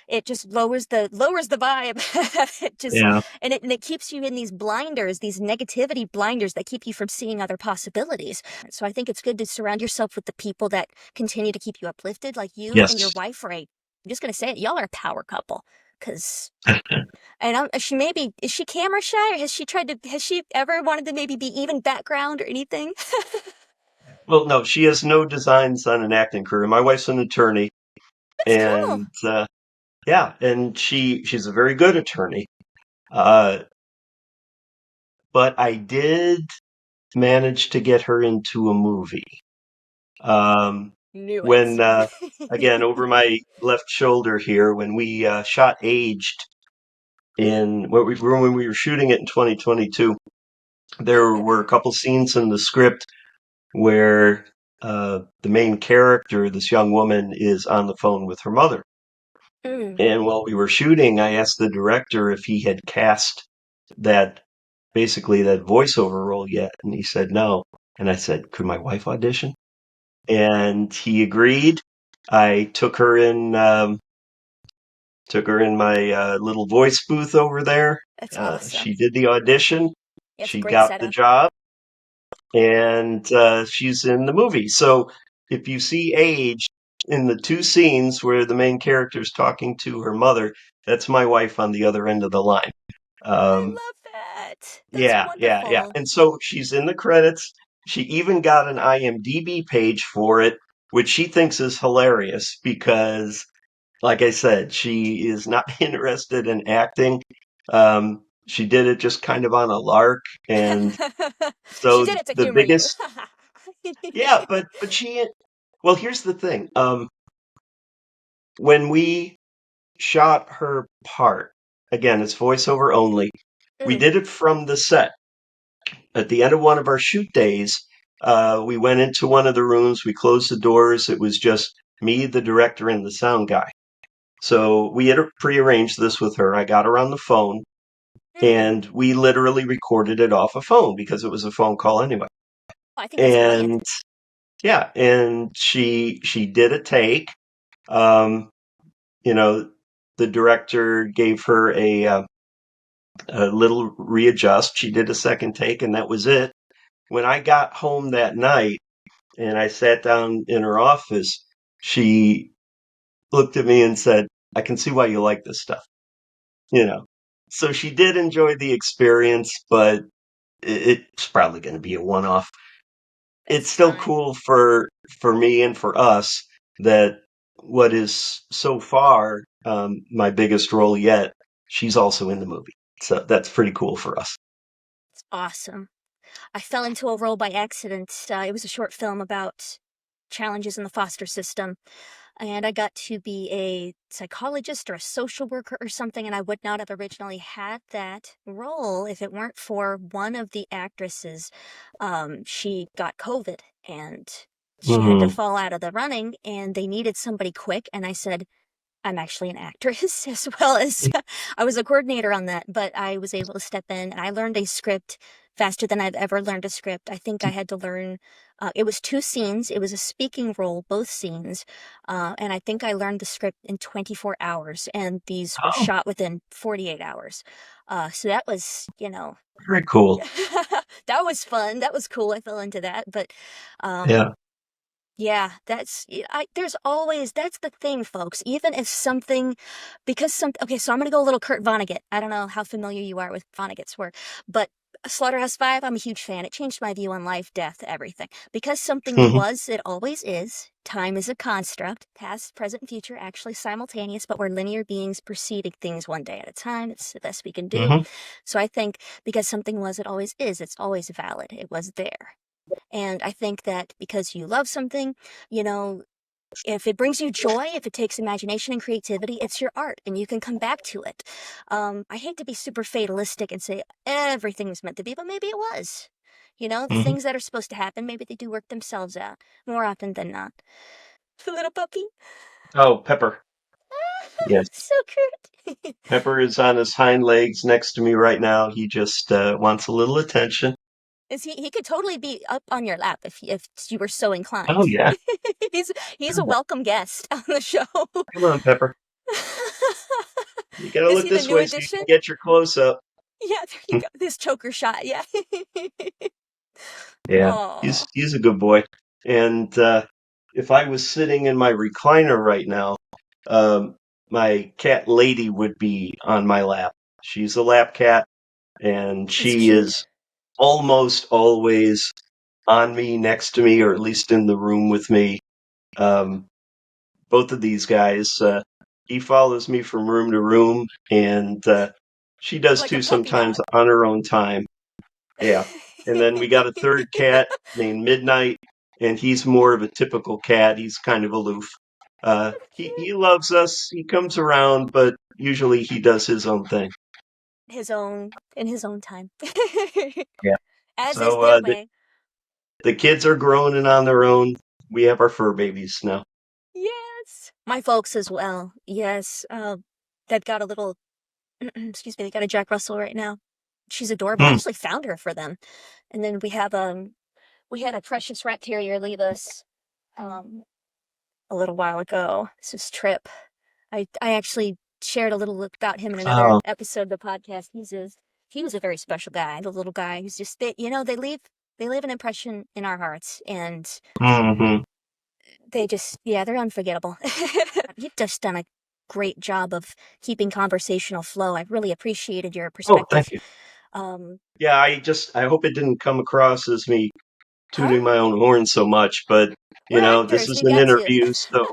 Speaker 3: It just lowers the vibe. It just
Speaker 2: Yeah.
Speaker 3: and it keeps you in these blinders, these negativity blinders that keep you from seeing other possibilities. So I think it's good to surround yourself with the people that continue to keep you uplifted, like you and your
Speaker 2: Yes.
Speaker 3: wife, Ray. I'm just gonna say it, y'all are a power couple. Cause and is she camera shy, or has she ever wanted to maybe be even background or anything?
Speaker 2: Well, no, she has no designs on an acting career. My wife's an attorney,
Speaker 3: That's cool.
Speaker 2: and yeah, and she's a very good attorney. Uh, but I did manage to get her into a movie. Um,
Speaker 3: Knew
Speaker 2: when
Speaker 3: it.
Speaker 2: again, over my left shoulder here, when we shot Aged when we were shooting it in 2022, there
Speaker 3: Okay.
Speaker 2: were a couple scenes in the script where the main character, this young woman, is on the phone with her mother.
Speaker 3: Mm.
Speaker 2: And while we were shooting, I asked the director if he had cast that basically that voiceover role yet, and he said no. And I said, could my wife audition? And he agreed. I took her in my little voice booth over there.
Speaker 3: That's
Speaker 2: She
Speaker 3: awesome.
Speaker 2: did the audition.
Speaker 3: It's a
Speaker 2: She
Speaker 3: great
Speaker 2: got the
Speaker 3: setup.
Speaker 2: job, and she's in the movie. So if you see Age in the two scenes where the main character is talking to her mother, that's my wife on the other end of the line.
Speaker 3: I
Speaker 2: Um,
Speaker 3: love that. That's
Speaker 2: yeah, yeah, yeah.
Speaker 3: wonderful.
Speaker 2: And so she's in the credits. She even got an IMDb page for it, which she thinks is hilarious because, like I said, she is not interested in acting. She did it just kind of on a lark, and
Speaker 3: She
Speaker 2: so
Speaker 3: did it to
Speaker 2: the
Speaker 3: humor you.
Speaker 2: biggest, yeah, but she. Well, here's the thing. When we shot her part, again, it's voiceover only. We
Speaker 3: Mm.
Speaker 2: did it from the set. At the end of one of our shoot days, we went into one of the rooms. We closed the doors. It was just me, the director, and the sound guy. So we had prearranged this with her. I got her on the phone,
Speaker 3: Hmm.
Speaker 2: and we literally recorded it off a phone because it was a phone call anyway.
Speaker 3: I think that's brilliant.
Speaker 2: And yeah, and she did a take. Um, you know, the director gave her a little readjust. She did a second take, and that was it. When I got home that night and I sat down in her office, she looked at me and said, "I can see why you like this stuff." You know, so she did enjoy the experience, but it's probably going to be a one-off. It's
Speaker 3: That's
Speaker 2: still
Speaker 3: fine.
Speaker 2: cool for me and for us that what is so far my biggest role yet, she's also in the movie. So that's pretty cool for us.
Speaker 3: It's awesome. I fell into a role by accident. It was a short film about challenges in the foster system, and I got to be a psychologist or a social worker or something, and I would not have originally had that role if it weren't for one of the actresses. She got COVID and she had to
Speaker 2: Hmm.
Speaker 3: fall out of the running, and they needed somebody quick, and I said, I'm actually an actress as well as I was a coordinator on that, but I was able to step in and I learned a script faster than I've ever learned a script. I think I had to learn, it was two scenes, it was a speaking role, both scenes, and I think I learned the script in 24 hours, and these were
Speaker 2: Oh,
Speaker 3: shot within 48 hours. So that was,
Speaker 2: very cool.
Speaker 3: that was fun. That was cool. I fell into that, but um,
Speaker 2: Yeah.
Speaker 3: yeah, there's always, that's the thing, folks. Even if something, because okay, so I'm gonna go a little Kurt Vonnegut. I don't know how familiar you are with Vonnegut's work, but Slaughterhouse-Five, I'm a huge fan. It changed my view on life, death, everything. Because something
Speaker 2: Hmm.
Speaker 3: was, it always is. Time is a construct, past, present, and future actually simultaneous, but we're linear beings perceiving things one day at a time. It's the best we can do.
Speaker 2: Hmm.
Speaker 3: So I think because something was, it always is. It's always valid. It was there. And I think that because you love something, you know, if it brings you joy, if it takes imagination and creativity, it's your art and you can come back to it. I hate to be super fatalistic and say everything was meant to be, but maybe it was. The
Speaker 2: Hmm.
Speaker 3: things that are supposed to happen, maybe they do work themselves out more often than not. The little puppy.
Speaker 2: Oh, Pepper. Yes.
Speaker 3: So cute.
Speaker 2: Pepper is on his hind legs next to me right now. He just wants a little attention.
Speaker 3: He could totally be up on your lap if you were so
Speaker 2: Oh,
Speaker 3: inclined.
Speaker 2: yeah.
Speaker 3: He's a welcome guest on the show.
Speaker 2: Come on, Pepper. You got to
Speaker 3: Is
Speaker 2: look
Speaker 3: he the
Speaker 2: this
Speaker 3: new
Speaker 2: way so you
Speaker 3: addition?
Speaker 2: can get your close up.
Speaker 3: Yeah, there you go. This choker shot, yeah.
Speaker 2: Yeah,
Speaker 3: Oh,
Speaker 2: he's a good boy. And if I was sitting in my recliner right now, um, my cat Lady would be on my lap. She's a lap cat, and
Speaker 3: she's
Speaker 2: she
Speaker 3: cute.
Speaker 2: is almost always on me, next to me, or at least in the room with me. Um, both of these guys, he follows me from room to room, and she does
Speaker 3: Like a
Speaker 2: too
Speaker 3: puppy
Speaker 2: sometimes
Speaker 3: dog.
Speaker 2: on her own time. Yeah. And then we got a third cat named Midnight, and he's more of a typical cat. He's kind of aloof. He loves us. He comes around, but usually he does his own thing.
Speaker 3: In his own time.
Speaker 2: Yeah.
Speaker 3: As is
Speaker 2: So
Speaker 3: their
Speaker 2: the
Speaker 3: way.
Speaker 2: the kids are grown and on their own. We have our fur babies now.
Speaker 3: Yes. My folks as well. Yes. They've got a little, excuse me, they got a Jack Russell right now. She's adorable. I
Speaker 2: Hmm.
Speaker 3: actually found her for them. And then we had a precious rat terrier leave us um a little while ago. This was Trip. I actually shared a little about him in another
Speaker 2: Oh.
Speaker 3: episode of the podcast. He was a very special guy. The little guy who's just they leave an impression in our hearts, and
Speaker 2: Hmm.
Speaker 3: they just, yeah, they're unforgettable. You've just done a great job of keeping conversational flow. I really appreciated your
Speaker 2: Oh, thank
Speaker 3: perspective.
Speaker 2: you.
Speaker 3: Um,
Speaker 2: Yeah, I hope it didn't come across as me
Speaker 3: huh?
Speaker 2: tooting my own horn so much, but
Speaker 3: We're
Speaker 2: this
Speaker 3: actors.
Speaker 2: is
Speaker 3: We
Speaker 2: an
Speaker 3: got to.
Speaker 2: interview, so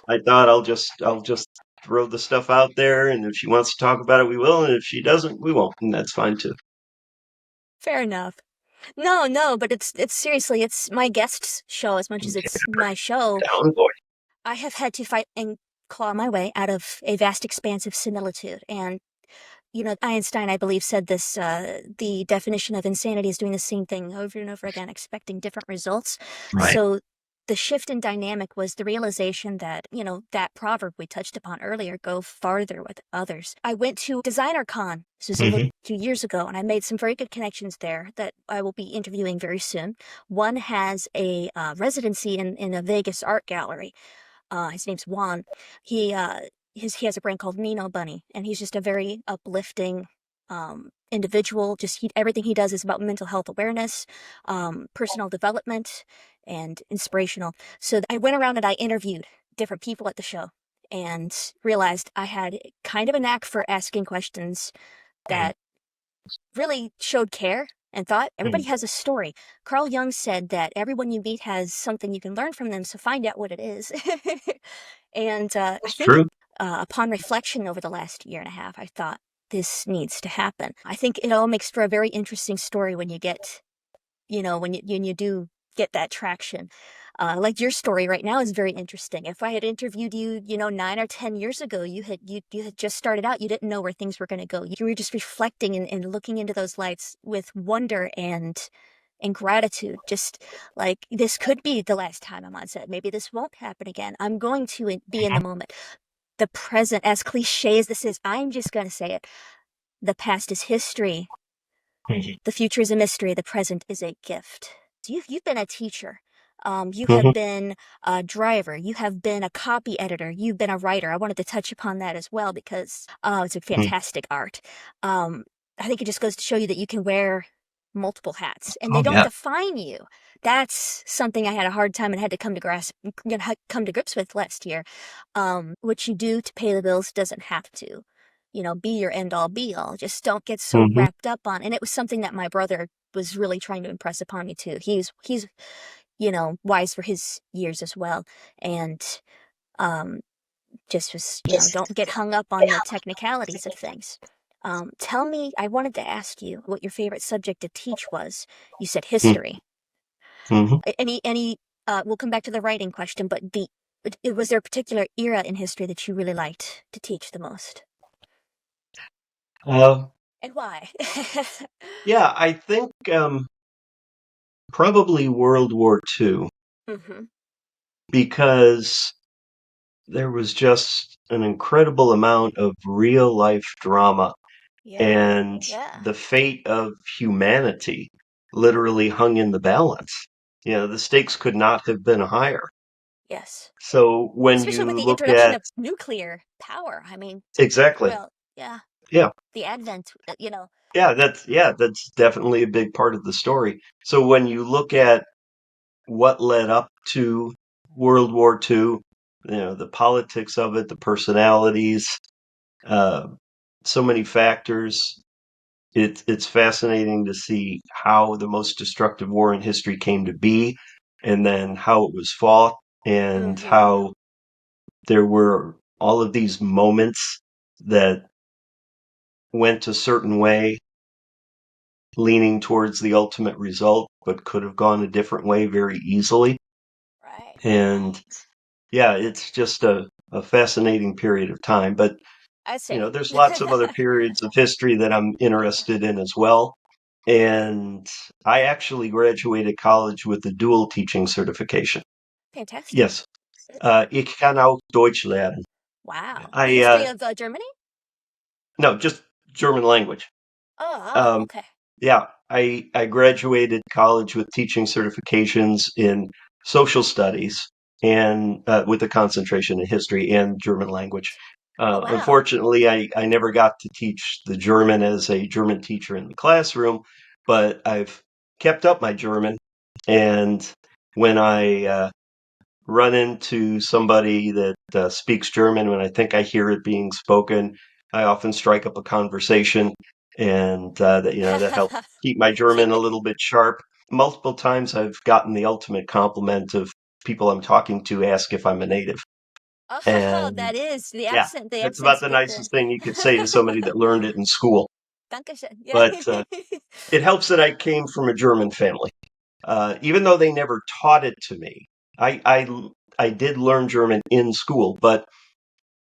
Speaker 2: I thought I'll just throw the stuff out there, and if she wants to talk about it, we will, and if she doesn't, we won't, and that's fine too.
Speaker 3: Fair enough. No, no, but it's seriously, it's my guest's show as much as
Speaker 2: Okay,
Speaker 3: it's my show.
Speaker 2: down boy.
Speaker 3: I have had to fight and claw my way out of a vast expanse of similitude. And, Einstein, I believe, said this the definition of insanity is doing the same thing over and over again, expecting different results.
Speaker 2: Right.
Speaker 3: So the shift in dynamic was the realization that, that proverb we touched upon earlier, go farther with others. I went to Designer Con, this was a few years ago, and I made some very good connections there that I will be interviewing very soon. One has a residency in a Vegas art gallery. His name's Juan. He has a brand called Nino Bunny, and he's just a very uplifting individual. Just everything he does is about mental health awareness, personal development, and inspirational. So I went around and I interviewed different people at the show and realized I had kind of a knack for asking questions that really showed care and thought. Everybody has a story. Carl Jung said that everyone you meet has something you can learn from them, so find out what it is. And I think upon reflection over the last year and a half, I thought this needs to happen. I think it all makes for a very interesting story when you get, when you do get that traction. Like your story right now is very interesting. If I had interviewed you, 9 or 10 years ago, you had just started out. You didn't know where things were going to go. You were just reflecting and looking into those lights with wonder and gratitude. Just like, this could be the last time I'm on set. Maybe this won't happen again. I'm going to be in the moment. The present, as cliche as this is, I'm just going to say it. The past is history. The future is a mystery. The present is a gift. You've been a teacher. You have been a driver. You have been a copy editor. You've been a writer. I wanted to touch upon that as well because it's a fantastic art. I think it just goes to show you that you can wear multiple hats and they don't define you. That's something I had a hard time and had to come to grips with last year. What you do to pay the bills doesn't have to, be your end all be all. Just don't get so wrapped up on. And it was something that my brother was really trying to impress upon me too. He's wise for his years as well. And just was, don't get hung up on the technicalities of things. Tell me, I wanted to ask you what your favorite subject to teach was. You said history. We'll come back to the writing question, but was there a particular era in history that you really liked to teach the most? And why?
Speaker 2: Yeah, I think probably World War II, because there was just an incredible amount of real life drama, and the fate of humanity literally hung in the balance. The stakes could not have been higher.
Speaker 3: Yes.
Speaker 2: So when
Speaker 3: especially
Speaker 2: you
Speaker 3: with the
Speaker 2: look
Speaker 3: introduction
Speaker 2: at
Speaker 3: of nuclear power, I mean,
Speaker 2: exactly,
Speaker 3: well, yeah, the advent,
Speaker 2: that's definitely a big part of the story. So when you look at what led up to World War II, the politics of it, the personalities, so many factors. It's fascinating to see how the most destructive war in history came to be, and then how it was fought, and how there were all of these moments that went a certain way, leaning towards the ultimate result, but could have gone a different way very easily.
Speaker 3: right.
Speaker 2: And yeah, it's just a fascinating period of time. But
Speaker 3: I see.
Speaker 2: there's lots of other periods of history that I'm interested in as well. And I actually graduated college with a dual teaching certification.
Speaker 3: Fantastic.
Speaker 2: Yes. Ich kann auch Deutsch lernen.
Speaker 3: Wow.
Speaker 2: I
Speaker 3: History of Germany?
Speaker 2: No, just German language.
Speaker 3: Okay.
Speaker 2: Yeah, I graduated college with teaching certifications in social studies and with a concentration in history and German language.
Speaker 3: Wow.
Speaker 2: Unfortunately, I never got to teach the German as a German teacher in the classroom, but I've kept up my German. And when I run into somebody that speaks German, when I think I hear it being spoken, I often strike up a conversation, and that helps keep my German a little bit sharp. Multiple times I've gotten the ultimate compliment of people I'm talking to ask if I'm a native.
Speaker 3: Oh,
Speaker 2: And
Speaker 3: that is the
Speaker 2: yeah,
Speaker 3: accent. The
Speaker 2: that's about
Speaker 3: accent's
Speaker 2: the
Speaker 3: good there.
Speaker 2: nicest thing you could say to somebody that learned it in school.
Speaker 3: Dankeschön. Yeah.
Speaker 2: But it helps that I came from a German family. Even though they never taught it to me, I did learn German in school, but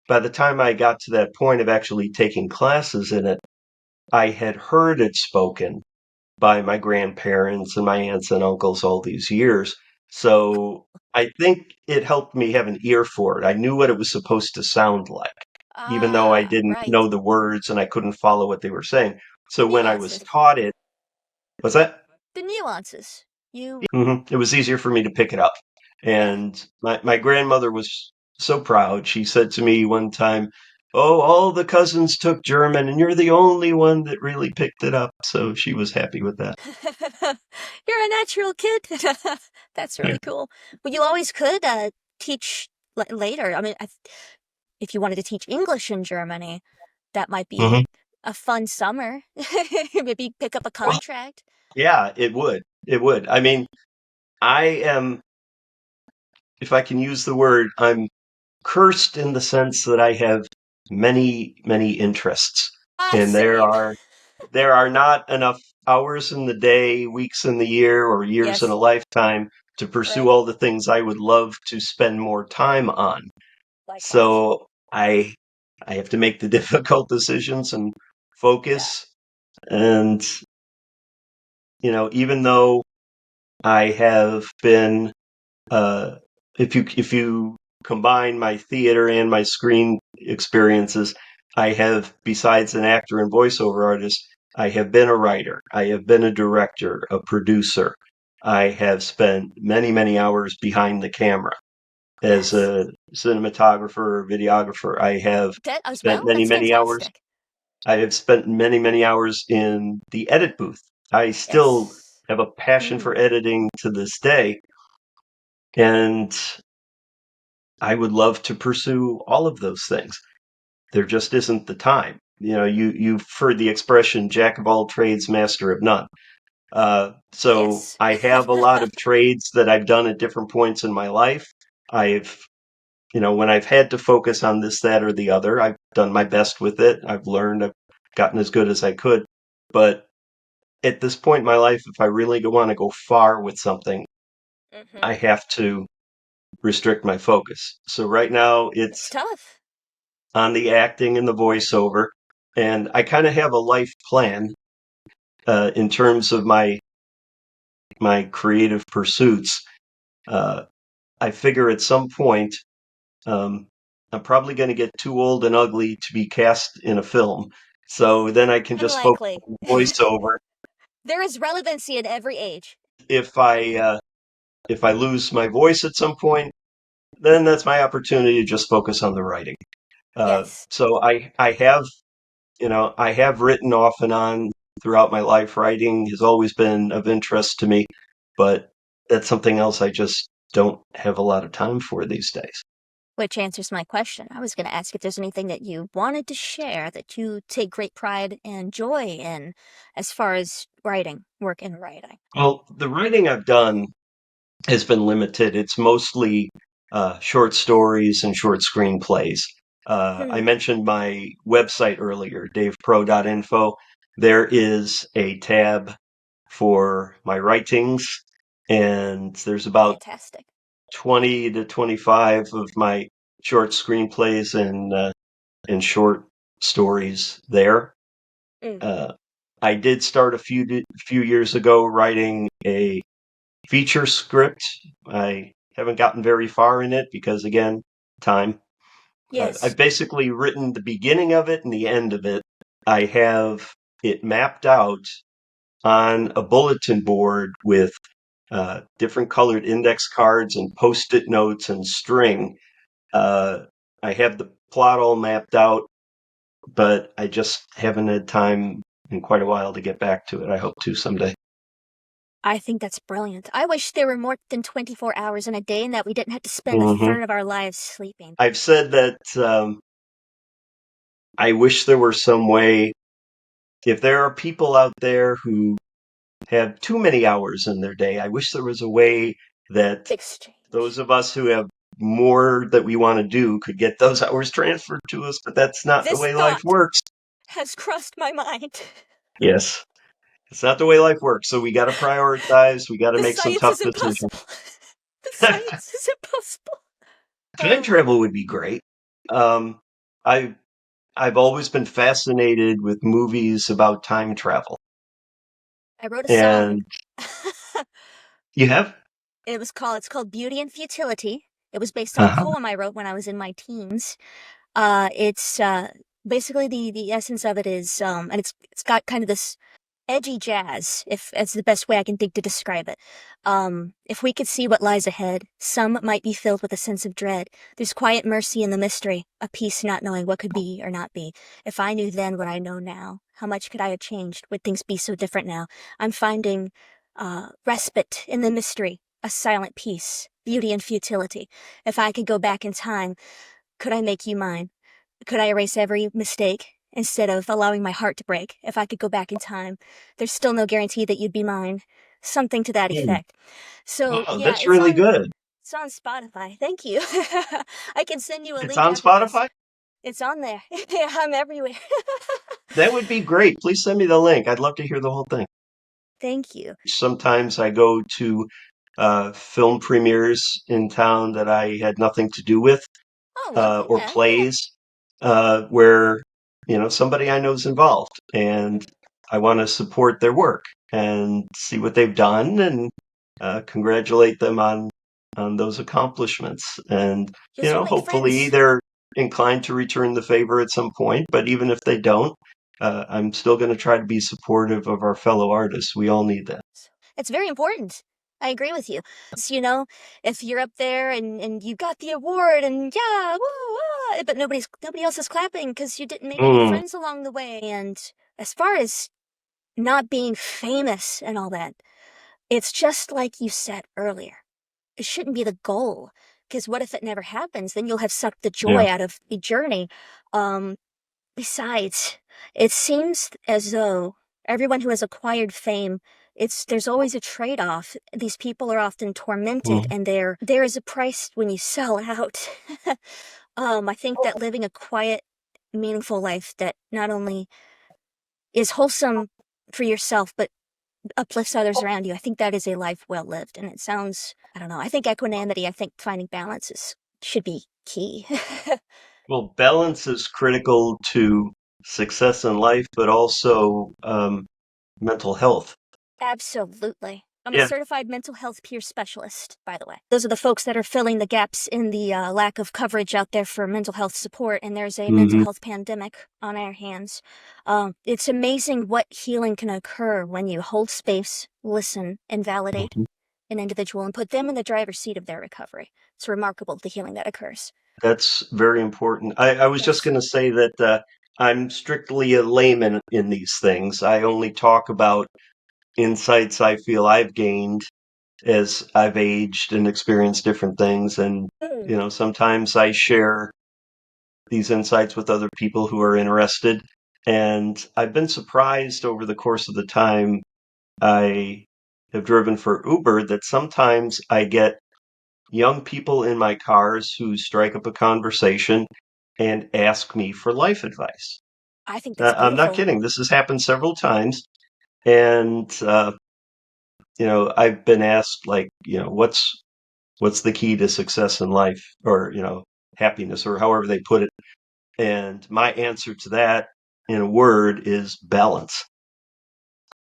Speaker 2: by the time I got to that point of actually taking classes in it, I had heard it spoken by my grandparents and my aunts and uncles all these years. So I think it helped me have an ear for it. I knew what it was supposed to sound like, even though I didn't
Speaker 3: Right.
Speaker 2: know the words and I couldn't follow what they were saying. So when I was
Speaker 3: Nuances.
Speaker 2: taught it, was that?
Speaker 3: The nuances. You.
Speaker 2: It was easier for me to pick it up.
Speaker 3: Yeah.
Speaker 2: And my grandmother was so proud. She said to me one time, "Oh, all the cousins took German, and you're the only one that really picked it up." So she was happy with that.
Speaker 3: You're a natural kid. That's
Speaker 2: Yeah.
Speaker 3: really cool. Well, you always could teach later. I mean, if you wanted to teach English in Germany, that might be
Speaker 2: Mhm.
Speaker 3: a fun summer. Maybe pick up a
Speaker 2: Well,
Speaker 3: contract.
Speaker 2: yeah, it would. It would. I mean, I am, if I can use the word, I'm cursed in the sense that I have many, many interests, and
Speaker 3: Same.
Speaker 2: there are not enough hours in the day, weeks in the year, or years in a
Speaker 3: Yes.
Speaker 2: lifetime to pursue
Speaker 3: Right.
Speaker 2: all the things I would love to spend more time on.
Speaker 3: Likewise.
Speaker 2: So I have to make the difficult decisions and
Speaker 3: Yeah.
Speaker 2: focus. And even though I have been, uh, if you combine my theater and my screen experiences, I have, besides an actor and voiceover artist, I have been a writer, I have been a director, a producer. I have spent many, many hours behind the camera as
Speaker 3: Yes.
Speaker 2: a cinematographer, videographer. I have
Speaker 3: That as
Speaker 2: spent
Speaker 3: well.
Speaker 2: many,
Speaker 3: That's
Speaker 2: many hours.
Speaker 3: fantastic.
Speaker 2: I have spent many, many hours in the edit booth. I still
Speaker 3: Yes.
Speaker 2: have a passion
Speaker 3: Mm.
Speaker 2: for editing to this day, and I would love to pursue all of those things. There just isn't the time. You've heard the expression "jack of all trades, master of none." So
Speaker 3: Yes.
Speaker 2: I have a lot of trades that I've done at different points in my life. I've, when I've had to focus on this, that, or the other, I've done my best with it. I've learned, I've gotten as good as I could. But at this point in my life, if I really want to go far with something, I
Speaker 3: Mm-hmm.
Speaker 2: have to restrict my focus. So right now
Speaker 3: It's
Speaker 2: it's
Speaker 3: tough.
Speaker 2: on the acting and the voiceover, and I kind of have a life plan in terms of my creative pursuits. Uh, I figure at some point um, I'm probably going to get too old and ugly to be cast in a film, so then I can just focus
Speaker 3: Unlikely.
Speaker 2: on voiceover.
Speaker 3: There is relevancy at every age.
Speaker 2: If I lose my voice at some point, then that's my opportunity to just focus on the writing.
Speaker 3: Yes.
Speaker 2: So I have written off and on throughout my life. Writing has always been of interest to me, but that's something else I just don't have a lot of time for these days.
Speaker 3: Which answers my question. I was going to ask if there's anything that you wanted to share that you take great pride and joy in as far as writing, work in writing.
Speaker 2: Well, the writing I've done has been limited. It's mostly short stories and short screenplays. I
Speaker 3: Hmm.
Speaker 2: mentioned my website earlier, davepro.info. There is a tab for my writings, and there's about
Speaker 3: Fantastic.
Speaker 2: 20 to 25 of my short screenplays and short stories there.
Speaker 3: Mm.
Speaker 2: Uh, I did start a few years ago writing a feature script. I haven't gotten very far in it because, again, time.
Speaker 3: Yes.
Speaker 2: I've basically written the beginning of it and the end of it. I have it mapped out on a bulletin board with different colored index cards and post-it notes and string. Uh, I have the plot all mapped out, but I just haven't had time in quite a while to get back to it. I hope to someday.
Speaker 3: I think that's brilliant. I wish there were more than 24 hours in a day and that we didn't have to spend a
Speaker 2: hmm
Speaker 3: third of our lives sleeping.
Speaker 2: I've said that I wish there were some way, if there are people out there who have too many hours in their day, I wish there was a way that those
Speaker 3: Exchange.
Speaker 2: of us who have more that we want to do could get those hours transferred to us, but that's not the
Speaker 3: This
Speaker 2: way life
Speaker 3: thought
Speaker 2: works.
Speaker 3: has crossed my mind.
Speaker 2: Yes, it's not the way life works. So we got to prioritize. We got to
Speaker 3: The
Speaker 2: make some
Speaker 3: science
Speaker 2: tough
Speaker 3: is
Speaker 2: decisions.
Speaker 3: impossible. The science is impossible.
Speaker 2: Time
Speaker 3: Oh,
Speaker 2: travel would be great. Um, I I've always been fascinated with movies about time travel.
Speaker 3: I wrote a song.
Speaker 2: And you have?
Speaker 3: It's called Beauty and Futility. It was based on a
Speaker 2: Uh-huh.
Speaker 3: poem I wrote when I was in my teens. It's basically the essence of it is, and it's got kind of this edgy jazz, if that's the best way I can think to describe it. If we could see what lies ahead, some might be filled with a sense of dread. There's quiet mercy in the mystery, a peace not knowing what could be or not be. If I knew then what I know now, how much could I have changed? Would things be so different now? I'm finding respite in the mystery, a silent peace, beauty and futility. If I could go back in time, could I make you mine? Could I erase every mistake instead of allowing my heart to break? If I could go back in time, there's still no guarantee that you'd be mine. Something to that
Speaker 2: Mm.
Speaker 3: effect. So
Speaker 2: Wow,
Speaker 3: yeah,
Speaker 2: that's really good.
Speaker 3: it's on Spotify. Thank you. I can send you a
Speaker 2: It's
Speaker 3: link
Speaker 2: on
Speaker 3: after this.
Speaker 2: Spotify?
Speaker 3: It's on there. Yeah, I'm everywhere.
Speaker 2: That would be great. Please send me the link. I'd love to hear the whole thing.
Speaker 3: Thank you.
Speaker 2: Sometimes I go to film premieres in town that I had nothing to do with,
Speaker 3: Oh, lovely.
Speaker 2: or
Speaker 3: Yeah, yeah.
Speaker 2: plays where somebody I know is involved, and I want to support their work and see what they've done and congratulate them on those accomplishments. And
Speaker 3: You'll soon make
Speaker 2: hopefully
Speaker 3: friends.
Speaker 2: they're inclined to return the favor at some point. But even if they don't, I'm still going to try to be supportive of our fellow artists. We all need that.
Speaker 3: It's very important. I agree with you. If you're up there and you got the award and yeah, woo, but nobody else is clapping because you didn't make any
Speaker 2: Mm,
Speaker 3: friends along the way. And as far as not being famous and all that, it's just like you said earlier. It shouldn't be the goal. Because what if it never happens? Then you'll have sucked the
Speaker 2: yeah.
Speaker 3: joy out of the journey. Um, Besides, it seems as though everyone who has acquired fame, there's always a trade-off. These people are often tormented,
Speaker 2: Mm,
Speaker 3: and there is a price when you sell out. I think that living a quiet, meaningful life that not only is wholesome for yourself, but uplifts others around you, I think that is a life well lived. And it sounds, I don't know, I think equanimity, I think finding balance should be key.
Speaker 2: well, balance is critical to success in life, but also mental health.
Speaker 3: Absolutely. I'm a
Speaker 2: Yeah.
Speaker 3: certified mental health peer specialist, by the way. Those are the folks that are filling the gaps in the lack of coverage out there for mental health support, and there's a mental
Speaker 2: Hmm.
Speaker 3: health pandemic on our hands. It's amazing what healing can occur when you hold space, listen, and validate an individual and put them in the driver's seat of their recovery. It's remarkable, the healing that occurs.
Speaker 2: That's very important. I was just
Speaker 3: Yes.
Speaker 2: going to say that I'm strictly a layman in these things. I only talk about insights I feel I've gained as I've aged and experienced different things. And,
Speaker 3: Mm.
Speaker 2: sometimes I share these insights with other people who are interested. And I've been surprised over the course of the time I have driven for Uber that sometimes I get young people in my cars who strike up a conversation and ask me for life advice.
Speaker 3: I think that's
Speaker 2: I'm not
Speaker 3: beautiful.
Speaker 2: kidding. This has happened several times. And, I've been asked, like, what's the key to success in life, or, happiness, or however they put it. And my answer to that in a word is balance.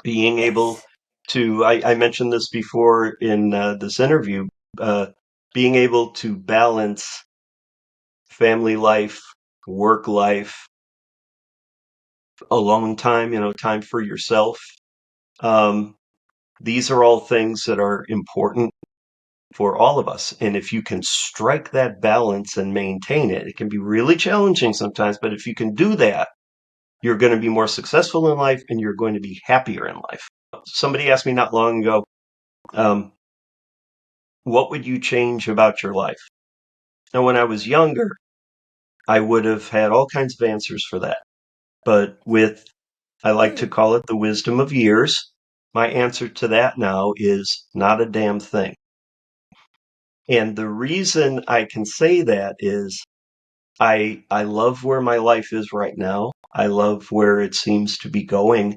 Speaker 2: Being able
Speaker 3: Yes.
Speaker 2: to, I mentioned this before in this interview, uh, being able to balance family life, work life, alone time, time for yourself. Um, these are all things that are important for all of us. And if you can strike that balance and maintain it, it can be really challenging sometimes, but if you can do that, you're going to be more successful in life and you're going to be happier in life. Somebody asked me not long ago, um, what would you change about your life? Now, when I was younger, I would have had all kinds of answers for that. But I like to
Speaker 3: Mm.
Speaker 2: call it the wisdom of years, my answer to that now is not a damn thing. And the reason I can say that is I love where my life is right now. I love where it seems to be going.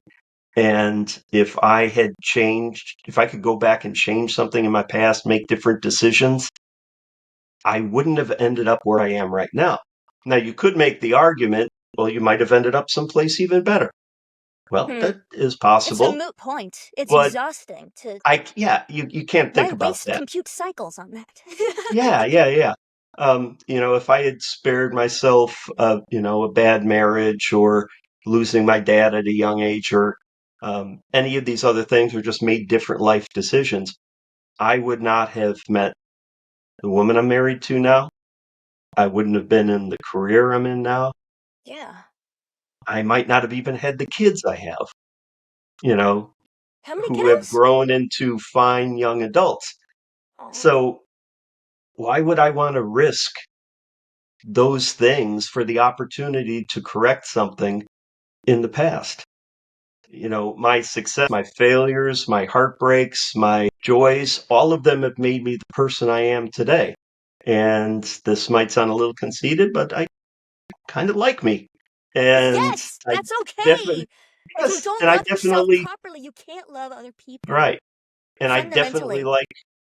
Speaker 2: And if I could go back and change something in my past, make different decisions, I wouldn't have ended up where I am right now. Now, you could make the argument, well, you might have ended up someplace even better. Well, that is
Speaker 3: It's a
Speaker 2: possible,
Speaker 3: moot point. It's
Speaker 2: but
Speaker 3: exhausting to.
Speaker 2: you can't think
Speaker 3: Why
Speaker 2: about
Speaker 3: waste
Speaker 2: that.
Speaker 3: compute cycles on that?
Speaker 2: Yeah. If I had spared myself, a bad marriage or losing my dad at a young age or any of these other things or just made different life decisions, I would not have met the woman I'm married to now. I wouldn't have been in the career I'm in now.
Speaker 3: Yeah.
Speaker 2: I might not have even had the kids I have, you know,
Speaker 3: How many
Speaker 2: who have
Speaker 3: kiddos?
Speaker 2: grown into fine young adults.
Speaker 3: Oh,
Speaker 2: So why would I want to risk those things for the opportunity to correct something in the past? My success, my failures, my heartbreaks, my joys, all of them have made me the person I am today. And this might sound a little conceited, but I kind of like me. And
Speaker 3: yes,
Speaker 2: I
Speaker 3: that's okay.
Speaker 2: definitely,
Speaker 3: If you
Speaker 2: yes,
Speaker 3: don't
Speaker 2: and I
Speaker 3: love yourself
Speaker 2: definitely,
Speaker 3: properly, you can't love other people.
Speaker 2: right. And I definitely
Speaker 3: Fundamentally.
Speaker 2: like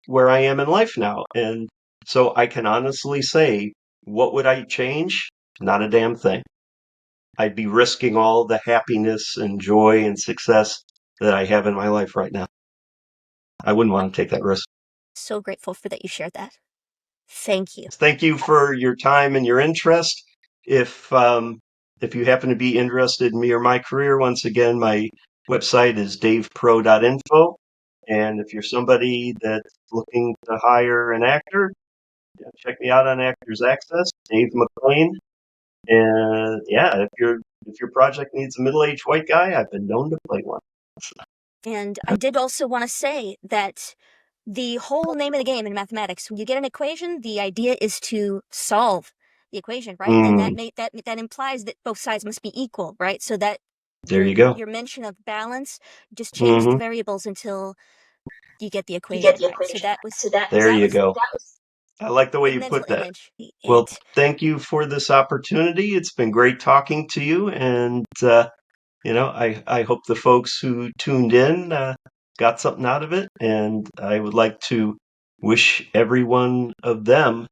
Speaker 2: where I am in life now. And so I can honestly say, what would I change? Not a damn thing. I'd be risking all the happiness and joy and success that I have in my life right now. I wouldn't want to take that risk.
Speaker 3: So grateful for that you shared that. Thank you.
Speaker 2: Thank you for your time and your interest. If you happen to be interested in me or my career, once again, my website is davepro.info. And if you're somebody that's looking to hire an actor, check me out on Actors Access, Dave McClain. And yeah, if your project needs a middle-aged white guy, I've been known to play one.
Speaker 3: And I did also want to say that the whole name of the game in mathematics, when you get an equation, the idea is to solve the equation, right? And
Speaker 2: Mm,
Speaker 3: that implies that both sides must be equal, right? So that
Speaker 2: there you go.
Speaker 3: your mention of balance, just change the
Speaker 2: Hmm.
Speaker 3: variables until you get the equation right. So
Speaker 2: There
Speaker 3: that
Speaker 2: you
Speaker 3: was
Speaker 2: go. I like the way
Speaker 3: a
Speaker 2: you
Speaker 3: mental
Speaker 2: put that.
Speaker 3: image.
Speaker 2: Well,
Speaker 3: And
Speaker 2: thank you for this opportunity. It's been great talking to you, and I hope the folks who tuned in got something out of it. And I would like to wish every one of them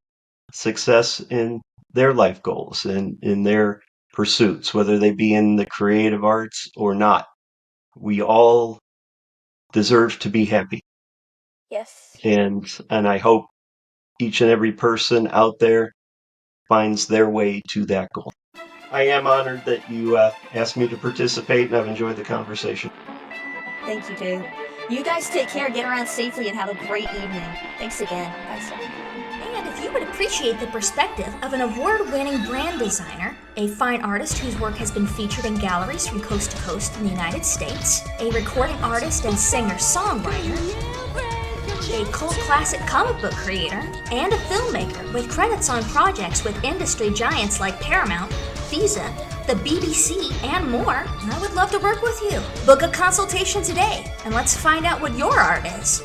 Speaker 2: success in their life goals and in their pursuits, whether they be in the creative arts or not. We all deserve to be happy,
Speaker 3: yes.
Speaker 2: and I hope each and every person out there finds their way to that goal. I am honored that you asked me to participate, and I've enjoyed the conversation.
Speaker 3: Thank you, Dave. You guys take care, get around safely, and have a great evening. Thanks again. Bye, sir.
Speaker 1: And if you would appreciate the perspective of an award-winning brand designer, a fine artist whose work has been featured in galleries from coast to coast in the United States, a recording artist and singer-songwriter, a cult classic comic book creator, and a filmmaker with credits on projects with industry giants like Paramount, Visa, the BBC, and more, I would love to work with you. Book a consultation today, and let's find out what your art is.